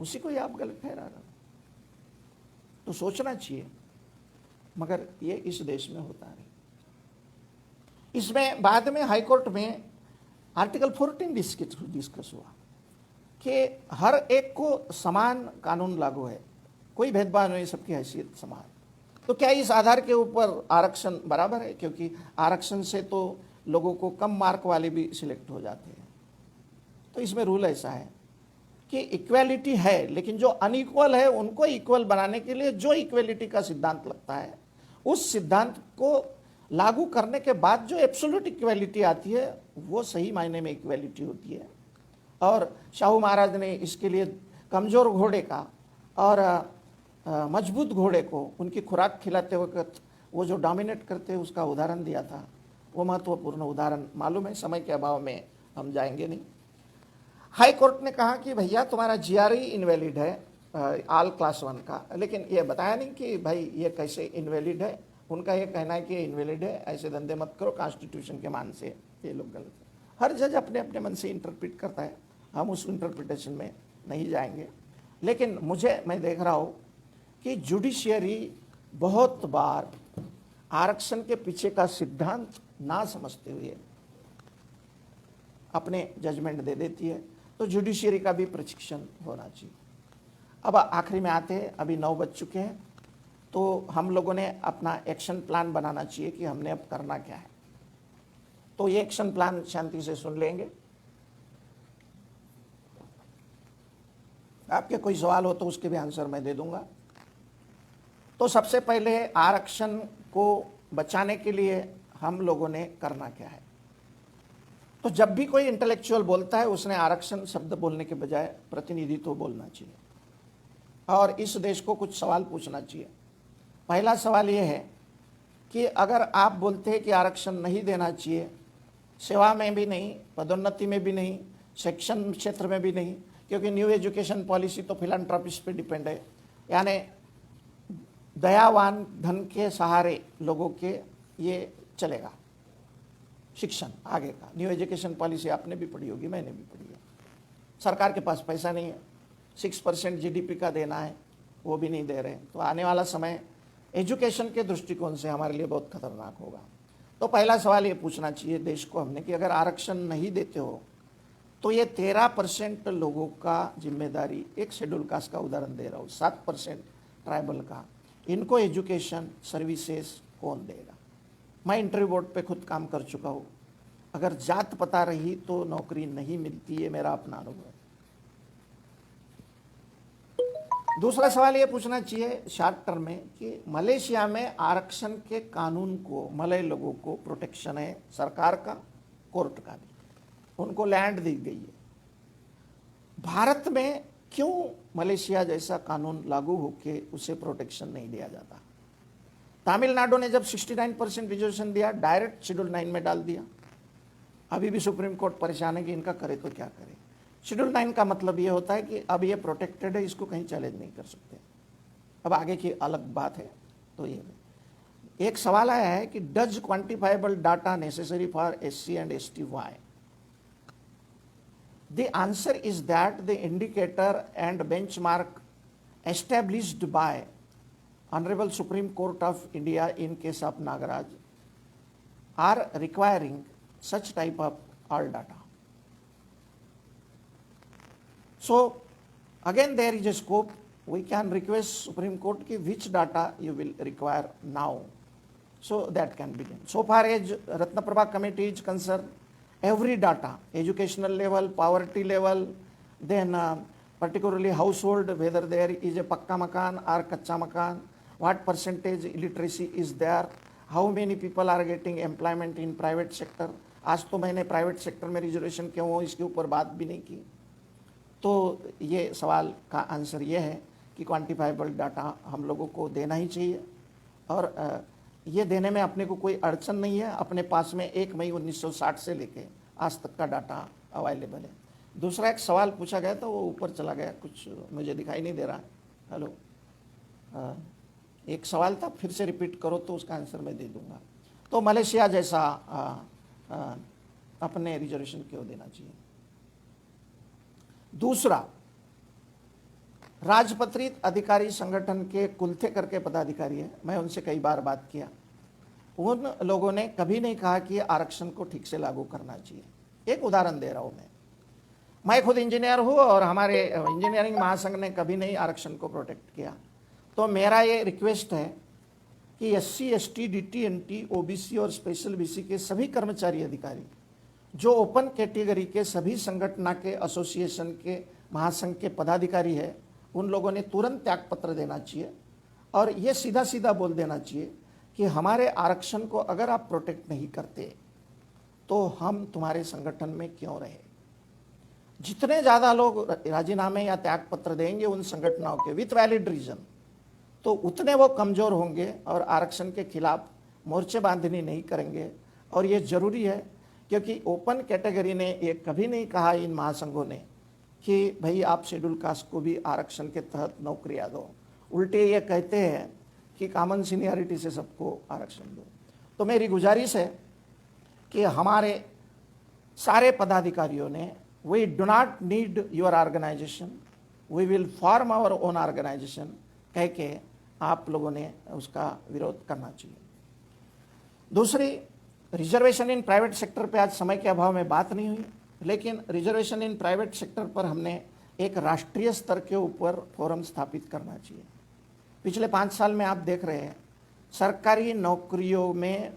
उसी को ही आप गलत ठहरा रहे हो। तो सोचना चाहिए, मगर ये इस देश में होता नहीं। इसमें बाद में हाई कोर्ट में आर्टिकल 14 डिस्कस हुआ कि हर एक को समान कानून लागू है, कोई भेदभाव नहीं, सबकी हैसियत समान। तो क्या इस आधार के ऊपर आरक्षण बराबर है? क्योंकि आरक्षण से तो लोगों को कम मार्क वाले भी सिलेक्ट हो जाते हैं। तो इसमें रूल ऐसा है कि इक्वालिटी है, लेकिन जो अनइक्वल है उनको इक्वल बनाने के लिए जो इक्वालिटी का सिद्धांत लगता है, उस सिद्धांत को लागू करने के बाद जो एब्सोल्यूट इक्वालिटी आती है वो सही मायने में इक्वालिटी होती है। और शाहू महाराज ने इसके लिए कमज़ोर घोड़े का और मजबूत घोड़े को उनकी खुराक खिलाते वक्त वो जो डोमिनेट करते उसका उदाहरण दिया था वो महत्वपूर्ण उदाहरण मालूम है, समय के अभाव में हम जाएंगे नहीं। हाई कोर्ट ने कहा कि भैया तुम्हारा जीआरई इनवैलिड है ऑल क्लास 1 का, लेकिन ये बताया नहीं कि भाई ये कैसे इनवैलिड है। उनका ये कहना है कि ये इनवैलिड है, ऐसे धंधे मत करो, कॉन्स्टिट्यूशन के मान से ये लोग गलत है। हर जज अपने अपने मन से इंटरप्रेट करता है, हम उस इंटरप्रिटेशन में नहीं जाएंगे। लेकिन मैं देख रहा हूँ कि जुडिशियरी बहुत बार आरक्षण के पीछे का सिद्धांत ना समझते हुए अपने जजमेंट दे देती है, तो जुडिशियरी का भी प्रशिक्षण होना चाहिए। अब आखिरी में आते हैं, अभी 9 बज चुके हैं, तो हम लोगों ने अपना एक्शन प्लान बनाना चाहिए कि हमने अब करना क्या है। तो ये एक्शन प्लान शांति से सुन लेंगे। आपके कोई सवाल हो तो उसके भी आंसर मैं दे दूंगा। तो सबसे पहले आरक्षण को बचाने के लिए हम लोगों ने करना क्या है। तो जब भी कोई इंटेलेक्चुअल बोलता है, उसने आरक्षण शब्द बोलने के बजाय प्रतिनिधित्व बोलना चाहिए और इस देश को कुछ सवाल पूछना चाहिए। पहला सवाल यह है कि अगर आप बोलते हैं कि आरक्षण नहीं देना चाहिए, सेवा में भी नहीं, पदोन्नति में भी नहीं, शिक्षण क्षेत्र में भी नहीं, क्योंकि न्यू एजुकेशन पॉलिसी तो फिलैंथ्रोपिस्ट पे डिपेंड है, यानी दयावान धन के सहारे लोगों के ये चलेगा शिक्षण आगे का। न्यू एजुकेशन पॉलिसी आपने भी पढ़ी होगी, मैंने भी पढ़ी है। सरकार के पास पैसा नहीं है, 6% जीडीपी का देना है, वो भी नहीं दे रहे, तो आने वाला समय एजुकेशन के दृष्टिकोण से हमारे लिए बहुत खतरनाक होगा। तो पहला सवाल ये पूछना चाहिए देश को हमने कि अगर आरक्षण नहीं देते हो तो ये 13% लोगों का जिम्मेदारी, एक शेड्यूल कास्ट का उदाहरण दे रहा हूँ, 7% ट्राइबल का, इनको एजुकेशन सर्विसेज कौन देगा। मैं इंटरव्यू बोर्ड पे खुद काम कर चुका हूँ, अगर जात पता रही तो नौकरी नहीं मिलती है, मेरा अपना अनुभव है। दूसरा सवाल ये पूछना चाहिए शॉर्ट टर्म में कि मलेशिया में आरक्षण के कानून को, मलय लोगों को प्रोटेक्शन है सरकार का, कोर्ट का भी, उनको लैंड दी गई है। भारत में क्यों मलेशिया जैसा कानून लागू होके उसे प्रोटेक्शन नहीं दिया जाता। तमिलनाडु ने जब 69% रिजर्वेशन दिया, डायरेक्ट शेड्यूल 9 में डाल दिया। अभी भी सुप्रीम कोर्ट परेशान है कि इनका करे तो क्या करे। शेड्यूल 9 का मतलब ये होता है कि अब ये प्रोटेक्टेड है, इसको कहीं चैलेंज नहीं कर सकते। अब आगे की अलग बात है। तो ये एक सवाल आया है कि does quantifiable data necessary for SC and ST why. The answer is that the indicator and benchmark established by Honorable Supreme Court of India in case of Nagaraj are requiring such type of all data. So again there is a scope. We can request Supreme Court ki which data you will require now, so that can be done. So far as Ratnaprabha committee is concerned, every data, educational level, poverty level, then particularly household, whether there is a pakka makan or kacha makan, what percentage illiteracy is there, how many people are getting employment in private sector. आज तो मैंने private sector में reservation क्यों हो इसके ऊपर बात भी नहीं की। तो ये सवाल का आंसर ये है कि क्वांटिफाइबल डाटा हम लोगों को देना ही चाहिए और ये देने में अपने को कोई अड़चन नहीं है। अपने पास में 1 मई 1960 से लेके आज तक का डाटा अवेलेबल है। दूसरा एक सवाल पूछा गया था, वो ऊपर चला गया, कुछ मुझे दिखाई नहीं दे रहा है। हेलो, एक सवाल था, फिर से रिपीट करो तो उसका आंसर मैं दे दूंगा। तो मलेशिया जैसा अपने रिजर्वेशन क्यों देना चाहिए। दूसरा, राजपत्रित अधिकारी संगठन के कुलथे करके पदाधिकारी है, मैं उनसे कई बार बात किया। उन लोगों ने कभी नहीं कहा कि आरक्षण को ठीक से लागू करना चाहिए। एक उदाहरण दे रहा हूं मैं खुद इंजीनियर हूं और हमारे इंजीनियरिंग महासंघ ने कभी नहीं आरक्षण को प्रोटेक्ट किया। तो मेरा ये रिक्वेस्ट है कि SC, ST, DT, NT, OBC और स्पेशल BC के सभी कर्मचारी अधिकारी जो ओपन कैटेगरी के सभी संगठन के एसोसिएशन के महासंघ के पदाधिकारी है, उन लोगों ने तुरंत त्यागपत्र देना चाहिए और ये सीधा सीधा बोल देना चाहिए कि हमारे आरक्षण को अगर आप प्रोटेक्ट नहीं करते तो हम तुम्हारे संगठन में क्यों रहे। जितने ज़्यादा लोग राजीनामे या त्यागपत्र देंगे उन संगठनों के विथ वैलिड रीजन, तो उतने वो कमज़ोर होंगे और आरक्षण के खिलाफ मोर्चे बांधनी नहीं करेंगे और ये जरूरी है, क्योंकि ओपन कैटेगरी ने ये कभी नहीं कहा इन महासंघों ने कि भाई आप शेड्यूल कास्ट को भी आरक्षण के तहत नौकरियां दो। उल्टे ये कहते हैं कि कॉमन सीनियरिटी से सबको आरक्षण दो। तो मेरी गुजारिश है कि हमारे सारे पदाधिकारियों ने, we do not need your organisation, we will form our own organisation कह के आप लोगों ने उसका विरोध करना चाहिए। दूसरी, रिजर्वेशन इन प्राइवेट सेक्टर पे आज समय के अभाव में बात नहीं हुई, लेकिन रिजर्वेशन इन प्राइवेट सेक्टर पर हमने एक राष्ट्रीय स्तर के ऊपर फोरम स्थापित करना चाहिए। पिछले 5 साल में आप देख रहे हैं सरकारी नौकरियों में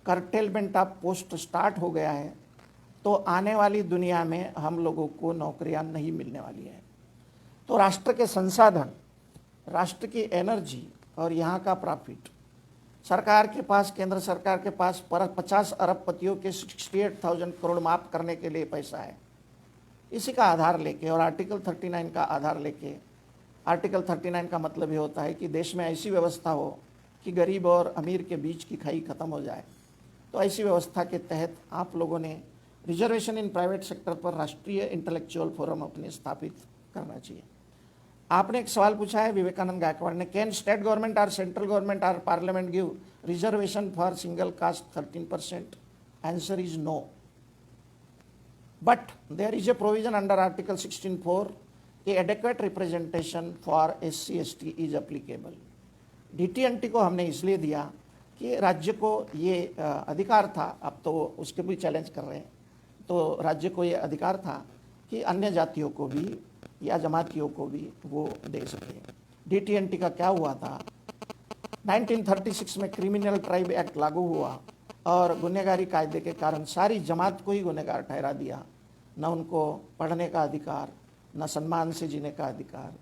कर्टेलमेंट ऑफ पोस्ट स्टार्ट हो गया है, तो आने वाली दुनिया में हम लोगों को नौकरियां नहीं मिलने वाली है। तो राष्ट्र के संसाधन, राष्ट्र की एनर्जी और यहाँ का प्रॉफिट सरकार के पास, केंद्र सरकार के पास 50 अरबपतियों के 68,000 करोड़ माफ करने के लिए पैसा है। इसी का आधार लेके और आर्टिकल 39 का आधार लेके, आर्टिकल 39 का मतलब ये होता है कि देश में ऐसी व्यवस्था हो कि गरीब और अमीर के बीच की खाई खत्म हो जाए। तो ऐसी व्यवस्था के तहत आप लोगों ने रिजर्वेशन इन प्राइवेट सेक्टर पर राष्ट्रीय इंटेलेक्चुअल फोरम अपने स्थापित करना चाहिए। आपने एक सवाल पूछा है विवेकानंद गायकवाड़ ने, कैन स्टेट गवर्नमेंट और सेंट्रल गवर्नमेंट और parliament give reservation for single caste 13%? Answer is no, but there is a provision under article 16(4) कि adequate representation for SC/ST is applicable. DT&T को हमने इसलिए दिया कि राज्य को ये अधिकार था, अब तो उसके भी चैलेंज कर रहे हैं, तो राज्य को ये अधिकार था कि अन्य जातियों को भी या जमातियों को भी वो दे सके। DT&T का क्या हुआ था, 1936 में क्रिमिनल ट्राइब एक्ट लागू हुआ और गुनहगारी कायदे के कारण सारी जमात को ही गुनहगार ठहरा दिया, न उनको पढ़ने का अधिकार, न सम्मान से जीने का अधिकार।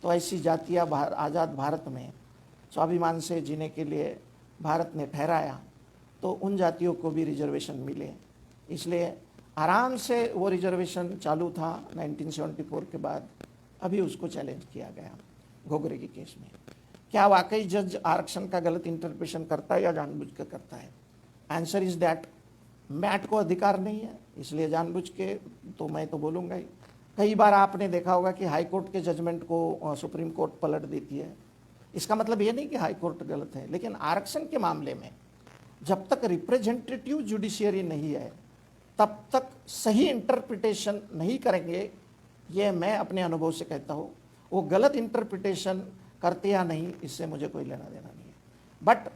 तो ऐसी जातियाँ आज़ाद भारत में स्वाभिमान से जीने के लिए भारत ने ठहराया, तो उन जातियों को भी रिजर्वेशन मिले। इसलिए आराम से वो रिजर्वेशन चालू था 1974 के बाद, अभी उसको चैलेंज किया गया घोगरे के केस में। क्या वाकई जज आरक्षण का गलत इंटरप्रिटेशन करता है या जानबूझ कर करता है? आंसर इज दैट मैट को अधिकार नहीं है, इसलिए जानबूझ के तो मैं तो बोलूँगा ही। कई बार आपने देखा होगा कि हाई कोर्ट के जजमेंट को सुप्रीम कोर्ट पलट देती है। इसका मतलब ये नहीं कि हाई कोर्ट गलत है, लेकिन आरक्षण के मामले में जब तक रिप्रेजेंटेटिव जुडिशियरी नहीं है तब तक सही इंटरप्रिटेशन नहीं करेंगे। ये मैं अपने अनुभव से कहता हूँ, वो गलत इंटरप्रिटेशन करते या नहीं इससे मुझे कोई लेना देना नहीं है। बट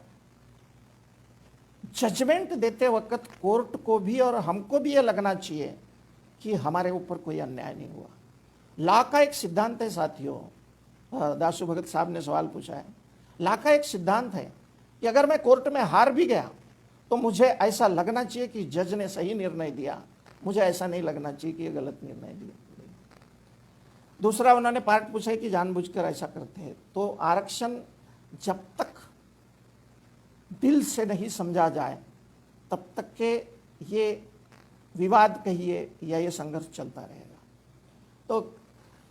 जजमेंट देते वक्त कोर्ट को भी और हमको भी ये लगना चाहिए कि हमारे ऊपर कोई अन्याय नहीं हुआ। लॉ का एक सिद्धांत है साथियों, दासु भगत साहब ने सवाल पूछा है, लॉ का एक सिद्धांत है कि अगर मैं कोर्ट में हार भी गया तो मुझे ऐसा लगना चाहिए कि जज ने सही निर्णय दिया, मुझे ऐसा नहीं लगना चाहिए कि ये गलत निर्णय दिया। दूसरा उन्होंने पार्ट पूछा है कि जानबूझकर ऐसा करते हैं। तो आरक्षण जब तक दिल से नहीं समझा जाए तब तक के ये विवाद कहिए या ये संघर्ष चलता रहेगा। तो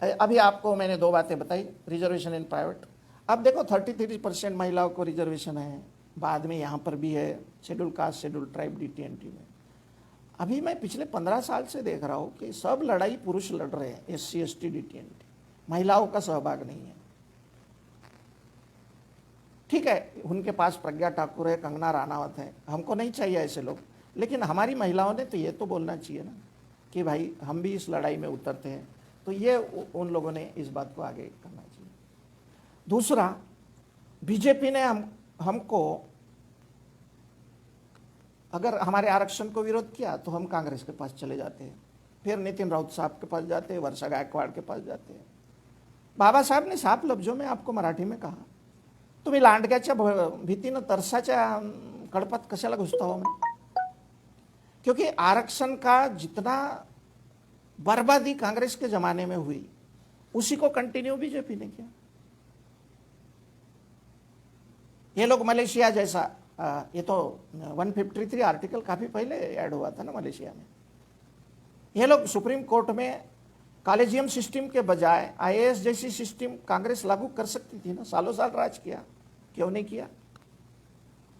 अभी आपको मैंने 2 बातें बताई, रिजर्वेशन इन प्राइवेट। अब देखो 33% महिलाओं को रिजर्वेशन है, बाद में यहाँ पर भी है schedule caste, schedule tribe, DT&T में। अभी मैं पिछले 15 साल से देख रहा हूँ कि सब लड़ाई पुरुष लड़ रहे हैं, SC/ST, DT&T, महिलाओं का सहभाग नहीं है। ठीक है, उनके पास प्रज्ञा ठाकुर है, कंगना राणावत है, हमको नहीं चाहिए ऐसे लोग, लेकिन हमारी महिलाओं ने तो ये तो बोलना चाहिए ना कि भाई हम भी इस लड़ाई में उतरते हैं। तो ये उन लोगों ने इस बात को आगे करना चाहिए। दूसरा, बीजेपी ने हमको अगर हमारे आरक्षण को विरोध किया तो हम कांग्रेस के पास चले जाते हैं, फिर नितिन राउत साहब के पास जाते हैं, वर्षा गायकवाड़ के पास जाते हैं। बाबा साहब ने साफ लफ्जों में आपको मराठी में कहा, तुम्ही लांडग्याच्या भीतीनं तरसाच्या कळपात कशाला घुसता हो म्हणे। क्योंकि आरक्षण का जितना बर्बादी कांग्रेस के जमाने में हुई उसी को कंटिन्यू बीजेपी ने किया। ये लोग मलेशिया जैसा, ये तो 153 आर्टिकल काफी पहले ऐड हुआ था ना मलेशिया में। ये लोग सुप्रीम कोर्ट में कॉलेजियम सिस्टम के बजाय IAS जैसी सिस्टम कांग्रेस लागू कर सकती थी ना, सालों साल राज किया, क्यों नहीं किया?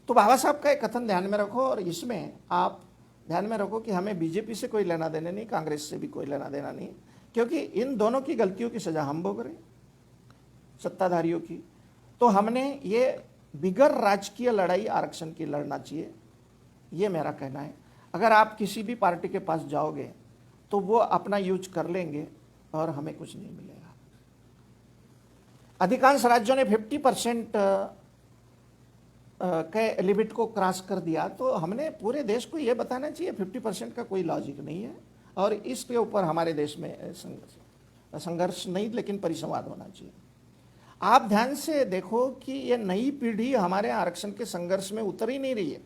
तो बाबा साहब का एक कथन ध्यान में रखो, और इसमें आप ध्यान में रखो कि हमें बीजेपी से कोई लेना देना नहीं, कांग्रेस से भी कोई लेना देना नहीं, क्योंकि इन दोनों की गलतियों की सजा हम भोग रहे हैं, सत्ताधारियों की। तो हमने ये बिगर राजकीय लड़ाई आरक्षण की लड़ना चाहिए, ये मेरा कहना है। अगर आप किसी भी पार्टी के पास जाओगे तो वो अपना यूज कर लेंगे और हमें कुछ नहीं मिलेगा। अधिकांश राज्यों ने 50% के लिमिट को क्रॉस कर दिया, तो हमने पूरे देश को ये बताना चाहिए 50% का कोई लॉजिक नहीं है, और इसके ऊपर हमारे देश में संघर्ष नहीं लेकिन परिसंवाद होना चाहिए। आप ध्यान से देखो कि ये नई पीढ़ी हमारे आरक्षण के संघर्ष में उतर ही नहीं रही है।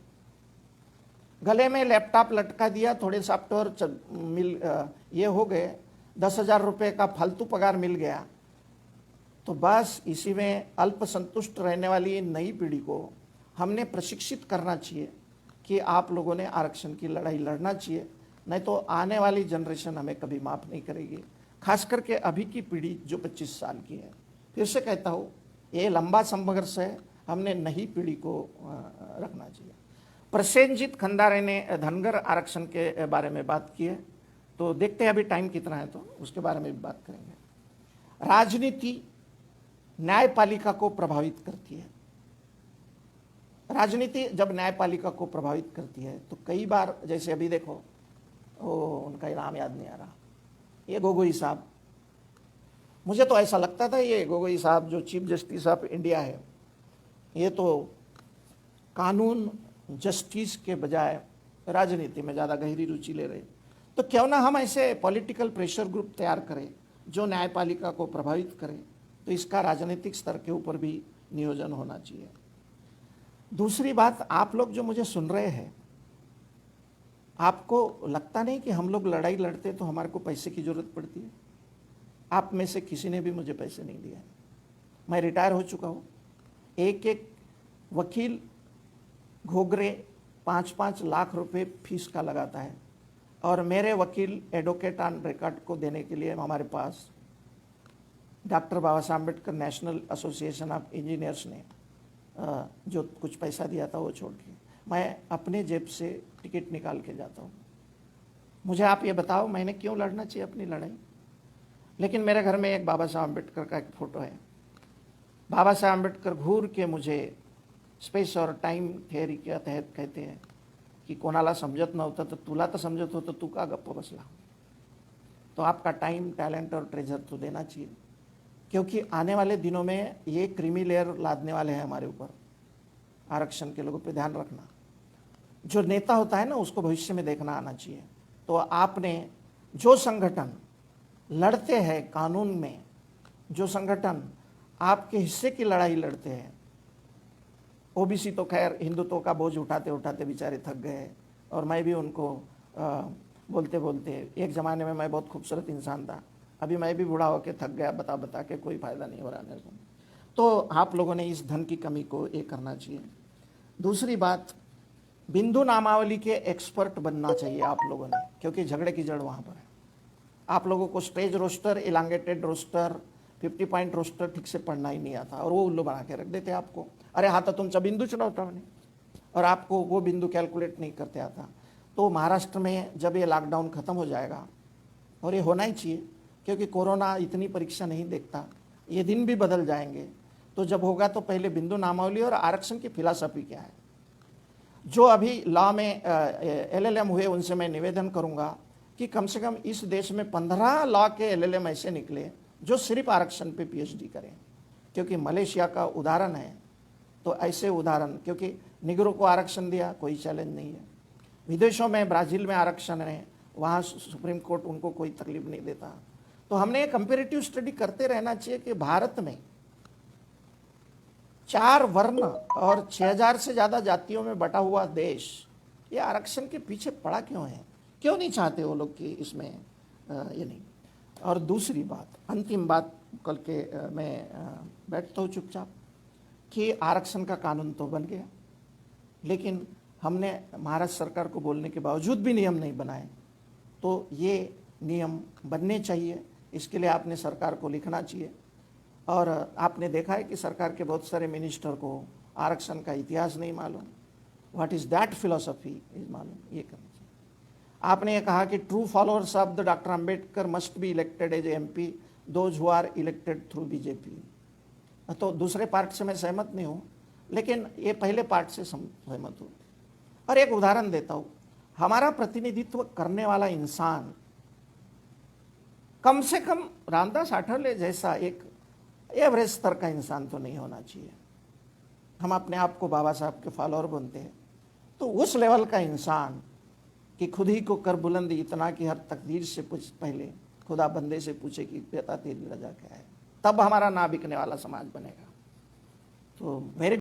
गले में लैपटॉप लटका दिया, थोड़े सॉफ्टवेयर ये हो गए, 10,000 रुपये का फालतू पगार मिल गया, तो बस इसी में अल्प संतुष्ट रहने वाली नई पीढ़ी को हमने प्रशिक्षित करना चाहिए कि आप लोगों ने आरक्षण की लड़ाई लड़ना चाहिए, नहीं तो आने वाली जनरेशन हमें कभी माफ़ नहीं करेगी, खास करके अभी की पीढ़ी जो 25 साल की है। फिर से कहता हूँ, ये लंबा संघर्ष है, हमने नई पीढ़ी को रखना चाहिए। प्रसेनजीत खंडारे ने धनगर आरक्षण के बारे में बात की है, तो देखते हैं अभी टाइम कितना है, तो उसके बारे में भी बात करेंगे। राजनीति न्यायपालिका को प्रभावित करती है। राजनीति जब न्यायपालिका को प्रभावित करती है तो कई बार, जैसे अभी देखो, उनका नाम याद नहीं आ रहा, ये गोगोई साहब, मुझे तो ऐसा लगता था ये गोगोई साहब जो चीफ जस्टिस ऑफ इंडिया है, ये तो कानून जस्टिस के बजाय राजनीति में ज़्यादा गहरी रुचि ले रहे। तो क्यों ना हम ऐसे पॉलिटिकल प्रेशर ग्रुप तैयार करें जो न्यायपालिका को प्रभावित करे, तो इसका राजनीतिक स्तर के ऊपर भी नियोजन होना चाहिए। दूसरी बात, आप लोग जो मुझे सुन रहे हैं, आपको लगता नहीं कि हम लोग लड़ाई लड़ते तो हमारे को पैसे की जरूरत पड़ती है? आप में से किसी ने भी मुझे पैसे नहीं दिए, मैं रिटायर हो चुका हूँ। एक एक वकील घोघरे 5-5 लाख रुपए फीस का लगाता है, और मेरे वकील एडवोकेट ऑन रिकॉर्ड को देने के लिए हमारे पास doctor Baba Saheb Ambedkar national association of engineers ने जो कुछ पैसा दिया था वो छोड़ के मैं अपने जेब से टिकट निकाल के जाता हूँ। मुझे आप ये बताओ, मैंने क्यों लड़ना चाहिए अपनी लड़ाई? लेकिन मेरे घर में एक बाबा साहब अम्बेडकर का एक फ़ोटो है। बाबा साहब अम्बेडकर घूर के मुझे स्पेस और टाइम थियरी के तहत कहते हैं की कोणाला समजत नव्हतं तर तुला तर समजत होतं, तू का गप्प बसला? तो आपका टाइम, टैलेंट और ट्रेजर तो देना चाहिए, क्योंकि आने वाले दिनों में ये क्रीमी लेयर लादने वाले हैं हमारे ऊपर। आरक्षण के लोगों पे ध्यान रखना। जो नेता होता है ना, उसको भविष्य में देखना आना चाहिए। तो आपने जो संगठन लड़ते हैं कानून में, जो संगठन आपके हिस्से की लड़ाई लड़ते हैं, ओबीसी तो खैर हिंदुत्व का बोझ उठाते उठाते बेचारे थक गए, और मैं भी उनको बोलते बोलते, एक ज़माने में मैं बहुत खूबसूरत इंसान था, अभी मैं भी बूढ़ा होकर थक गया, बता बता के कोई फ़ायदा नहीं हो रहा मेरे को। तो आप लोगों ने इस धन की कमी को ये करना चाहिए। दूसरी बात, बिंदु नामावली के एक्सपर्ट बनना चाहिए आप लोगों ने, क्योंकि झगड़े की जड़ वहाँ पर है। आप लोगों को stage roster, elongated roster, 50 point roster ठीक से पढ़ना ही नहीं आता, और वो उल्लू बना के रख देते आपको। अरे हाँ, तो तुमचा बिंदु चुनवता मैंने, और आपको वो बिंदु कैलकुलेट नहीं करते आता। तो महाराष्ट्र में जब ये लॉकडाउन ख़त्म हो जाएगा, और ये होना ही चाहिए क्योंकि कोरोना इतनी परीक्षा नहीं देखता, ये दिन भी बदल जाएंगे। तो जब होगा तो पहले बिंदु नामावली और आरक्षण की फिलॉसफी क्या है, जो अभी लॉ में LLM हुए, उनसे मैं निवेदन करूंगा कि कम से कम इस देश में 15 लॉ के LLM ऐसे निकले जो सिर्फ आरक्षण पे PhD करें, क्योंकि मलेशिया का उदाहरण है। तो ऐसे उदाहरण, क्योंकि निगरों को आरक्षण दिया, कोई चैलेंज नहीं है। विदेशों में, ब्राज़ील में आरक्षण है, वहाँ सुप्रीम कोर्ट उनको कोई तकलीफ नहीं देता। तो हमने एक कंपेरेटिव स्टडी करते रहना चाहिए कि भारत में 4 वर्ण और 6000 से ज़्यादा जातियों में बटा हुआ देश, ये आरक्षण के पीछे पड़ा क्यों है? क्यों नहीं चाहते वो लोग कि इसमें ये नहीं। और दूसरी बात, अंतिम बात कल के मैं बैठता हूँ चुपचाप, कि आरक्षण का कानून तो बन गया, लेकिन हमने महाराष्ट्र सरकार को बोलने के बावजूद भी नियम नहीं बनाए। तो ये नियम बनने चाहिए, इसके लिए आपने सरकार को लिखना चाहिए। और आपने देखा है कि सरकार के बहुत सारे मिनिस्टर को आरक्षण का इतिहास नहीं मालूम, what is that philosophy is मालूम, ये करना चाहिए। आपने ये कहा कि true followers of the doctor Ambedkar must be elected as MP, those who are elected through BJP। तो दूसरे पार्ट से मैं सहमत नहीं हूँ, लेकिन ये पहले पार्ट से सहमत हूँ। और एक उदाहरण देता हूँ, हमारा प्रतिनिधित्व करने वाला इंसान कम से कम रामदास आठवले जैसा एक एवरेज स्तर का इंसान तो नहीं होना चाहिए। हम अपने आप को बाबा साहब के फॉलोअर बनते हैं, तो उस लेवल का इंसान कि खुद ही को कर बुलंदी इतना कि हर तकदीर से पहले खुदा बंदे से पूछे कि बेटा तेरी रजा क्या है, तब हमारा ना बिकने वाला समाज बनेगा। तो वेरी